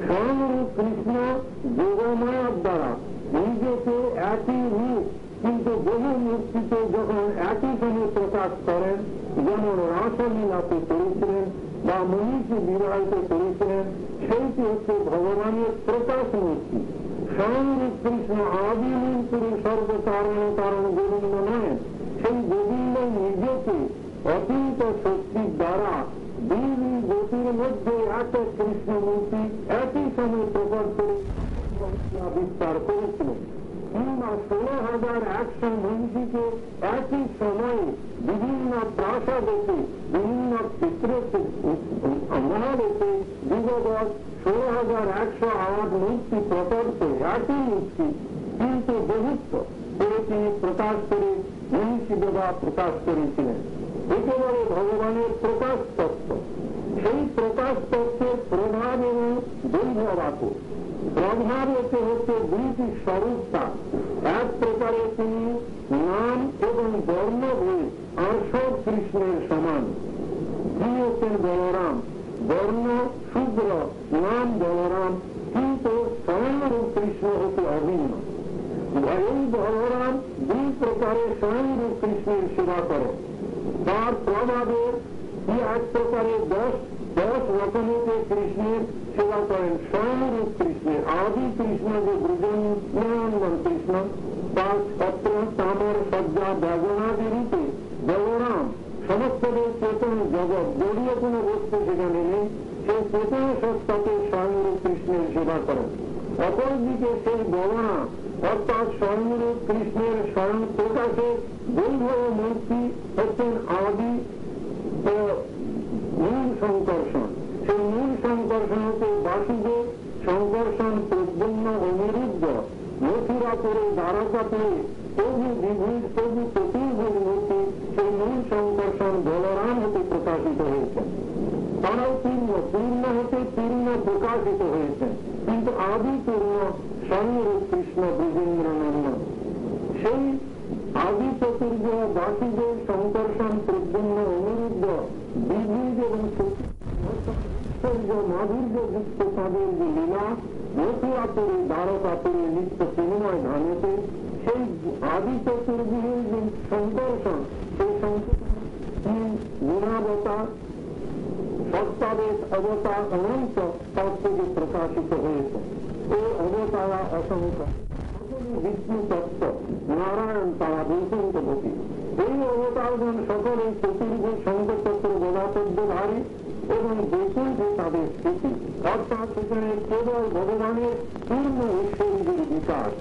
স্বয়ং কৃষ্ণ যোগমায়ার দ্বারা নিজেকে একই রূপ কিন্তু বহু মূর্তিতে যখন একই সময় প্রকাশ করেন, যেমন রাসলীলাতে করেছিলেন বা মহিষী বিবাহিত করেছিলেন, সেইটি হচ্ছে ভগবানের প্রকাশ মূর্তি। স্বয়ং কৃষ্ণ আদিলীন পুরী সর্বকারণ কারণ গোবিন্দ নয়, সেই গোবিন্দ নিজেকে অচিন্ত শক্তির দ্বারা দুই গতির মধ্যে এক কৃষ্ণ মূর্তি একই সময় প্রকট করে বিস্তার করেছিলেন। কিংবা 16,100 মহিষীকে একই সময়ে বিভিন্ন প্রাসাদেতে, বিভিন্ন ক্ষেত্রেতে, মহাদেশে যুগবৎ 16,108 মূর্তি প্রকট করে একই মূর্তি কিন্তু বহুত্ব করে তিনি প্রকাশ করে মহিষী দেবা প্রকাশ করেছিলেন। একেবারে ভগবানের প্রকাশ তত্ত্ব। সেই প্রকাশ তত্ত্বের প্রভাব এবং বৈভব আছে। প্রভাব এতে হচ্ছে দুইটি স্বরূপতা। এক প্রকারে তিনি নাম এবং বর্ণ বই আর সব কৃষ্ণের সমান। তিনি হচ্ছেন বলরাম, বর্ণ শুভ্র, নাম বলরাম, কিন্তু স্বয়ংরূপ কৃষ্ণ হতে অভিন্ন। এই বলরাম দুই প্রকারে স্বয়ংরূপ কৃষ্ণের সেবা করে। তার প্রভাবে কি এক প্রকারে 10 রকমের কৃষ্ণের সেবা করেন স্বয়ংরূপ কৃষ্ণের। আদি কৃষ্ণ যে ব্রজনন্দন কৃষ্ণ, তার ছত্র চামর সজ্জা ব্যবনাদি রূপে বলরাম সমস্ত চেতন জগৎ জড়িয়ে কোনো বস্তু সেখানে নেই, সেই চেতন সত্তাকে স্বয়ংরূপ কৃষ্ণের সেবা করেন। অপরদিকে সেই বলরাম অর্থাৎ স্বয়ংরূপ কৃষ্ণের স্বয়ং প্রকাশে বৈভব মূর্তি হচ্ছেন আদি ও মূল সংকর্ষণ। সেই মূল সংকর্ষণ হচ্ছে বাসুদেব, সংকর্ষণ প্রদ্যুম্ন অনিরুদ্ধ, মথুরাপুরে দ্বারকাপুরে প্রভু বিভূষ প্রভু চতুর্ভুজ মূর্তি, সেই মূল সংকর্ষণ বলরাম হতে প্রকাশিত হয়েছে। তারাও পূর্ণ হতে পূর্ণ প্রকাশিত হয়েছে, কিন্তু আদি পূর্ণ স্বয়ংরূপ কৃষ্ণ ব্রজেন্দ্র নন্দন। সেই আদি চতুর্ভ বাসুদেব, সংকর্ষণ প্রদ্যুম্ন অনিরুদ্ধ, বিভূষ এবং মাধুর্য যুক্ত তাদের যে লীলা মথুরাপুরে দ্বারকাপুরে নিত্য চিন্ময় ধানেতে, সেই আদি চতুর্ভুজের যে সংকর্ষণ, সেই সংকর্ষণ গুণাবতার সত্তাবেশ অবতার অনন্ত তার থেকে প্রকাশিত হয়েছে। এই অবতারা অসংখ্য বিষ্ণু তত্ত্ব নারায়ণ তারা বৈকুণ্ঠপতি। এই অবতারগণ সকলে চতুর্ভুজ শঙ্করচক্র গদাপদ্যধারী এবং বৈকুণ্ঠে তাদের স্থিতি, অর্থাৎ সেখানে কেবল ভগবানের পূর্ণ ঐশ্বর্যের বিকাশ।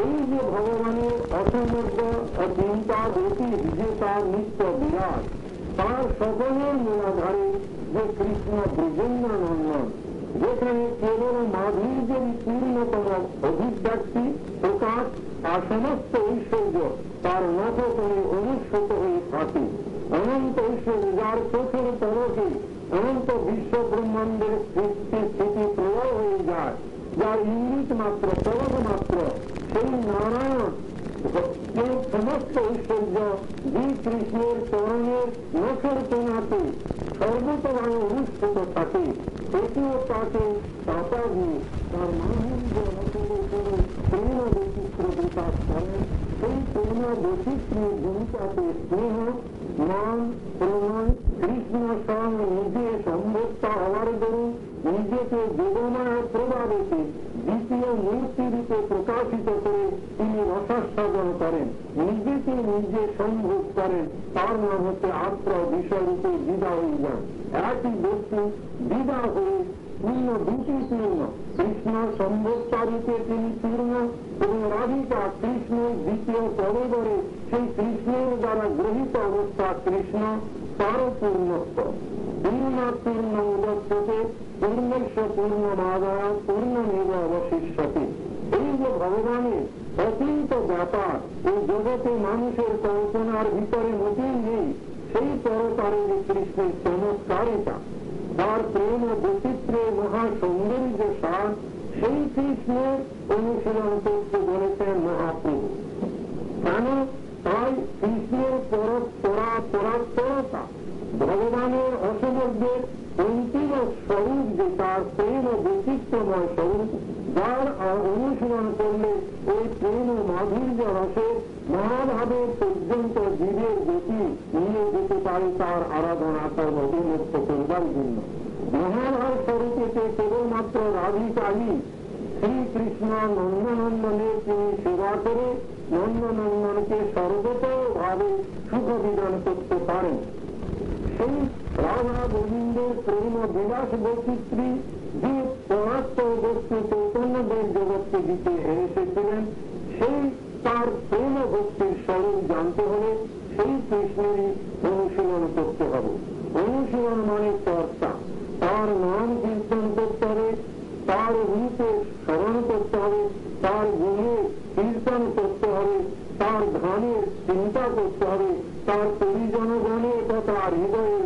এই যে ভগবানের অসমগ্র অচিন্তা গতি বিজেতা নিত্য বিরাট, তার সকলের মূলাধারে যে কৃষ্ণ ব্রজেন্দ্র নন্দন, যেখানে কেবল মাধুর্যের পূর্ণতম অভিব্যক্তি প্রকাশ আর সমস্ত ঐশ্বর্য তার নখকণে অনুসৃত হয়ে থাকে। অনন্ত ঐশ্বর্য যার চোখের পলকে অনন্ত বিশ্ব ব্রহ্মাণ্ডের সৃষ্টি স্থিতি প্রলয় হয়ে যায়, যার ইঙ্গিত মাত্র পলক মাত্র সেই নারায়ণ সমস্ত ঐশ্বর্য শ্রীকৃষ্ণের চরণের নখের কোণাতে সর্বতভাবে অনুষ্ঠিত থাকে। এটিও তাকে চাপা দিয়ে তার মাধুর্য নখের উপরে প্রেম বৈচিত্র বিকাশ করেন। সেই প্রেম বৈচিত্র্যের ভূমিকাতে স্নেহ, মান, প্রণয়, কৃষ্ণ স্বয়ং নিজে সম্ভোক্তা হওয়ার দরুন নিজেকে যোগমায়া প্রভাবেতে দ্বিতীয় মূর্তি রূপে প্রকাশিত করে তিনি রসাস্বাদন করেন, নিজেকে নিজে সম্ভোগ করেন। তার নাম হচ্ছে আশ্রয় বিষয় রূপে বিদা হয়ে যান। একই বস্তু বিদা হয়ে পূর্ণ দুটি পূর্ণ, কৃষ্ণ সম্ভোক্তা রূপে তিনি পূর্ণ এবং রাধিকা কৃষ্ণের দ্বিতীয় পরবরে সেই কৃষ্ণের দ্বারা গ্রহীত অবস্থা কৃষ্ণ তারও পূর্ণত্ব। পূর্ণাপূর্ণ উদত্ততে পূর্ণস্ব পূর্ণমাদায় পূর্ণমেব অবশিষ্যতে। এই যে ভগবানের অচিন্ত ব্যাপার এই জগতে মানুষের কল্পনার ভিতরে মোটেই নেই, সেই পরকারে যে কৃষ্ণের চমৎকারিতা, তার প্রেম ও বৈচিত্র্যের মহা সৌন্দর্য সার, সেই কৃষ্ণের অনুশীলন করতে বলেছেন মহাপ্রভু। কেন? তাই কৃষ্ণের পরাত্পরতা, ভগবানের অসমগ্রের অন্তিম স্বরূপ যে তার প্রেম ও বৈচিত্র্যময় স্বরূপ, যার অনুশীলন করলে এই প্রেম ও মাধুর্য রসে মহাভাবের পর্যন্ত জীবের গতি নিয়ে যেতে পারে তার আরাধনা কর্ম উন্মুক্ত করবার জন্য। মহাভাব স্বরূপে কেবলমাত্র রাধিকাই শ্রীকৃষ্ণ নন্দনন্দনের তিনি সেবা করে নন্দনন্দনকে সর্বতভাবে সুখ বিধান করতে পারেন। সেই রাধা গোবিন্দের প্রেম বিলাস বৈচিত্র্য যে পরাস্ত বস্তু চৈতন্যদেব জগৎকে দিতে এসেছিলেন, সেই তার প্রেম ভক্তির স্বরূপ জানতে হলে সেই কৃষ্ণেরই অনুশীলন করতে হবে। অনুশীলন মানে চর্চা, তার নাম কীর্তন করতে হবে, তার রূপে স্মরণ করতে হবে, তার গুণে কীর্তন করতে হবে, তার ধানের চিন্তা করতে হবে, তার পরিজনগণের কথা হৃদয়ে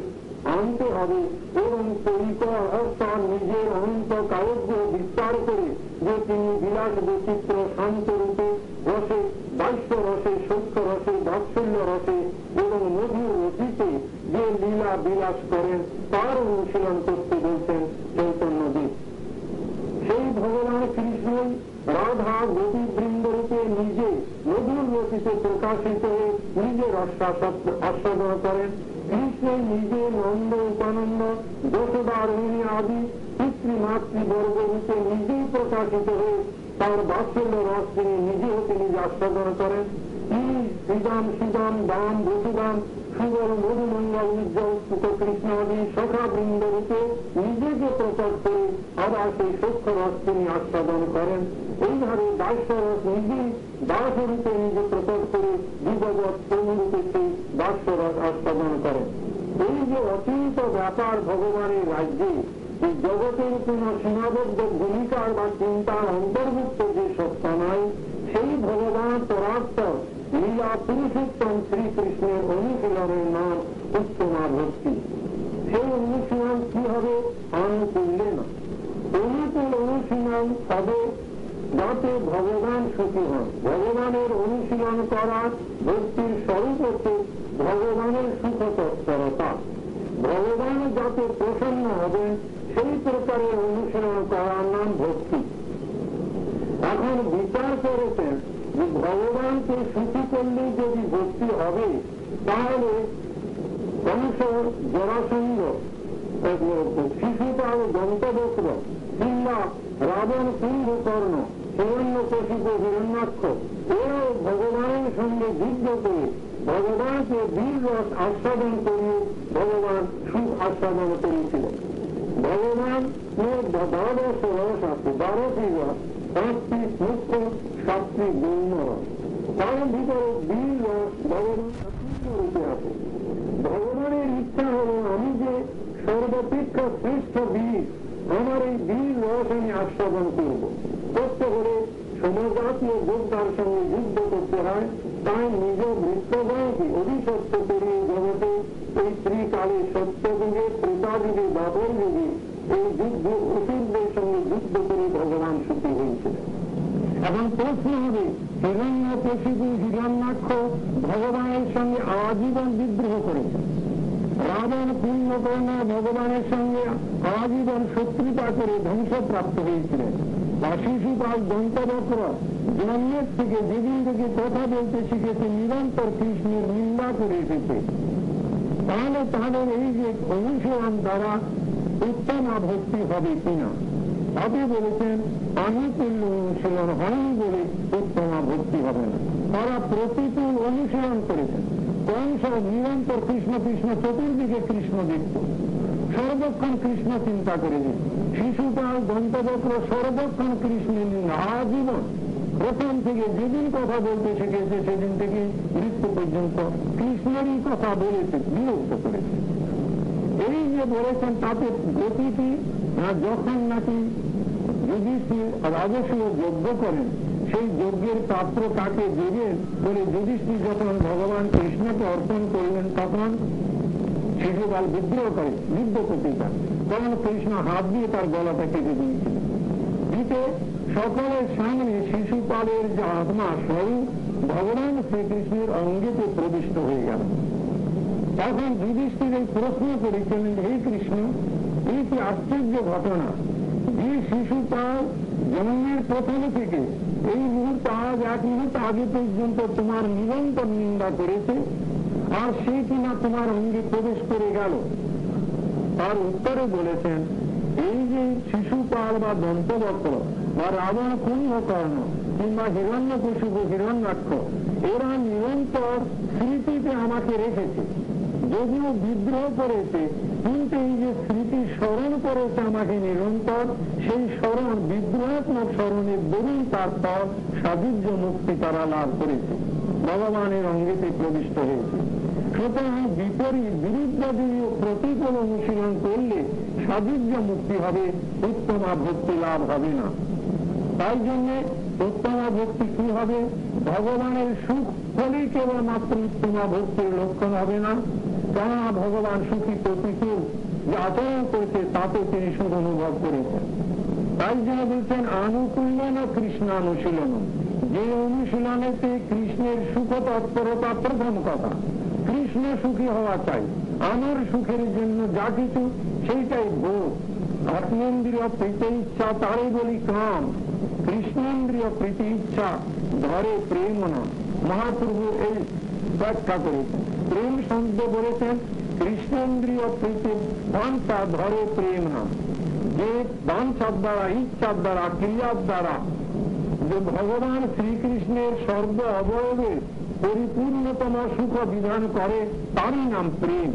আনতে হবে এবং পরিকর অর্থাৎ নিজের অনন্ত কাব্য বিস্তার করে যে তিনি বিলাস বৈচিত্র্য শান্ত রূপে রসে, বাষ্য রসে, সূক্ষ্ম রসে, বাৎসল্য রসে এবং মধুর রসিতে যে লীলা বিলাস করেন তার অনুশীলন করতে বলছেন চৈতন্যদেব। সেই ভগবান কৃষ্ণই রাধা গোপীবৃন্দ রূপে নিজে মধুর রসিতে প্রকাশিত হয়ে নিজে আস্বাদন করেন। কৃষ্ণ নিজে নন্দ উপানন্দ যশোদা রোহিণী আদি পিতৃ মাতৃবর্গ রূপে নিজেই প্রকাশিত হয়ে তার বাৎসল্য রস তিনি নিজে হতে নিজে আস্বাদন করেন। শ্রীদাম শ্রীদাম দাম বসুদাম সুবল মধুমঙ্গল উজ্জ্বল কৃষ্ণাদি সখা বৃন্দ রূপে নিজেকে প্রকাশ করে আবার সেই সূক্ষ্ম রস তিনি আস্বাদন করেন। এইভাবে দাস্যরস নিজেই দাসরূপে নিজে প্রকাশ করে যুগবৎ তনুরূপে সেই দাস্যরস আস্বাদন করেন। এই যে অচিন্ত ব্যাপার ভগবানের রাজ্যে এই জগতের কোন সীমাবদ্ধ ভূমিকার বা চিন্তার অন্তর্ভুক্ত যে সত্তা নয়, সেই ভগবান পরাত্পর লীলা পুরুষোত্তম শ্রীকৃষ্ণের অনুশীলনের নাম উত্তমা ভক্তি। সেই অনুশীলন কি হবে? অনুকূল্যে না, অনুকূল অনুশীলন হবে যাতে ভগবান সুখী হন। ভগবানের অনুশীলন করা ভক্তির স্বরূপ হচ্ছে ভগবানের সুখ তৎপরতা। ভগবান যাতে প্রসন্ন হবেন সেই প্রকারের অনুশীলন করার নাম ভক্তি। এখন বিচার করেছেন যে ভগবানকে সুখী করলেই যদি ভক্তি হবে, তাহলে কংস, জরাসন্ধ, শিশুপাল, দন্তবক্র কিংবা রাবণ, কুম্ভকর্ণ, হিরণ্যকশিপ, হিরণ্যাক্ষ এরাও ভগবানের সঙ্গে যুদ্ধ করে ভগবানকে বীর রস আস্বাদন করিয়ে ভগবান সুখ আস্বাদন করেছিলেন। ভগবান দ্বাদশ রস আছে, 12টি রস, 5টি মুখ্য, 7টি গৌণ রস। তার ভিতরে বীর রস ভগবান রূপে আছে। ভগবানের ইচ্ছা হল আমি যে সর্বাপেক্ষা শ্রেষ্ঠ বীর, আমার এই বীর রস আমি আস্বাদন করব। করতে হলে সমজাতীয় যোদ্ধার সঙ্গে যুদ্ধ করতে হয়। তাই নিজ মৃত্যুকে অভিশপ্ত করে জগতে এই ত্রিকালে সত্যযুগে, ত্রেতাযুগে, দ্বাপর যুগে এই যুদ্ধ অসুরদের সঙ্গে যুদ্ধ করে ভগবান সুখী হয়েছিলেন। এখন প্রশ্ন হবে, হিরণ্যকশিপু, হিরণ্যাক্ষ ভগবানের সঙ্গে আজীবন বিদ্রোহ করেছেন। রাবণ, কুম্ভকর্ণ ভগবানের সঙ্গে আজীবন শত্রুতা করে ধ্বংসপ্রাপ্ত হয়েছিলেন। বা শিশুপাল, দন্তবক্র জন্মের থেকে যেদিন থেকে কথা বলতে শিখেছে নিরন্তর কৃষ্ণের নিন্দা করে এসেছে। তাহলে তাদের এই যে অনুশীলন দ্বারা উত্তমা ভক্তি হবে কিনা, তাতে বলেছেন অনুকূল্য অনুশীলন হয়নি বলে উত্তমা ভক্তি হবে না। তারা প্রতিকূল অনুশীলন করেছেন। কংস নিরন্তর কৃষ্ণ কৃষ্ণ, চতুর্দিকে কৃষ্ণ দেখত, সর্বক্ষণ কৃষ্ণ চিন্তা করে দিত। শিশুপাল, দন্তবক্র সর্বক্ষণ কৃষ্ণের নিন্দা আজীবন, প্রথম থেকে যেদিন কথা বলতে শিখেছে সেদিন থেকে মৃত্যু পর্যন্ত কৃষ্ণেরই কথা বলেছে, বিরক্ত করেছে। এই যে বলেছেন তাতে গতিটি যখন নাকি যুধিষ্ঠির রাজস্ব যজ্ঞ করেন, সেই যজ্ঞের পাত্র কাকে দেবেন বলে যুধিষ্ঠির যখন ভগবান কৃষ্ণকে অর্পণ করলেন, তখন শিশুপাল বিদ্রোহ করে, যুদ্ধ করতে চান। তখন কৃষ্ণ হাত দিয়ে তার গলাটা কেটে দিয়েছিলেন। দিতে সকলের সামনে শিশুপালের যে আত্মা স্বরূপ ভগবান শ্রীকৃষ্ণের অঙ্গেতে প্রবিষ্ট হয়ে গেল। তখন যুধিষ্ঠির এই প্রশ্ন করেছিলেন, হে কৃষ্ণ, এই কি আশ্চর্য ঘটনা যে শিশুপাল জন্মের প্রথম থেকে এই মুহূর্ত আজ এক মুহূর্ত আগে পর্যন্ত তোমার নিরন্তর নিন্দা করেছে, আর সে কিনা তোমার অঙ্গে প্রবেশ করে গেল। তার উত্তরে বলেছেন, এই যে শিশুপাল বা দন্তবক্র বা রাবণ, কুম্ভকর্ণ কিংবা হিরণ্যকশিপ, হিরণ্যাক্ষ এরা নিরন্তর স্মৃতিতে আমাকে রেখেছে। যদিও বিদ্রোহ করেছে, কিন্তু এই যে স্মৃতি স্মরণ করেছে আমাকে নিরন্তর, সেই স্মরণ বিদ্রোহাত্মক স্মরণের দরুন তার পর সাযুজ্য মুক্তি তারা লাভ করেছে, ভগবানের অঙ্গেতে প্রবিষ্ট হয়েছে। সুতরাং বিপরীত বিরুদ্ধ প্রতিকূল অনুশীলন করলে সাযুজ্য মুক্তি হবে, উত্তমা ভক্তি লাভ হবে না। তাই জন্য উত্তমা ভক্তি কি হবে? ভগবানের সুখ হলেই কেবলমাত্র উত্তমা ভক্তির লক্ষণ হবে না। কেননা ভগবান সুখী প্রতিকূল যে আচরণ করেছে তাতে তিনি সুখ অনুভব করেছেন। তাই জন্য বলছেন আনুকূল্যন কৃষ্ণানুশীলন, যে অনুশীলনেতে কৃষ্ণের সুখ তৎপরতা প্রথম কথা। কৃষ্ণ সুখী হওয়া চাই, আমার সুখের জন্য যা কিছু সেইটাই ভোগ। আত্মেন্দ্রিয় প্রীতি ইচ্ছা তারে বলি কাম, কৃষ্ণেন্দ্রিয় প্রীতি ইচ্ছা ধরে প্রেম না। মহাপ্রভু এই ব্যাখ্যা করেছেন। প্রেম শব্দ বলেছেন কৃষ্ণেন্দ্রিয় প্রীতি বাঞ্ছা ধরে প্রেম না। যে বাঞ্ছার দ্বারা, ইচ্ছার দ্বারা, ক্রিয়ার দ্বারা যে ভগবান শ্রীকৃষ্ণের সর্ব অবয়বে পরিপূর্ণতম সুখ বিধান করে তারই নাম প্রেম।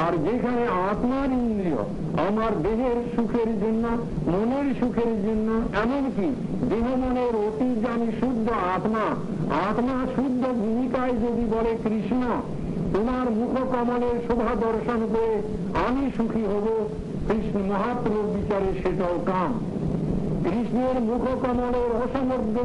আর যেখানে আত্মার ইন্দ্রিয় আমার দেহের সুখের জন্য, মনের সুখের জন্য, এমনকি দেহ মনের অতিজ্ঞানী শুদ্ধ আত্মা, আত্মা শুদ্ধ ভূমিকায় যদি বলে কৃষ্ণ তোমার মুখ কমলের শোভা দর্শন করে আমি সুখী হব, কৃষ্ণ মহাপ্রভুর বিচারে সেটাও কাম। কৃষ্ণের মুখ কমলের অসমর্থ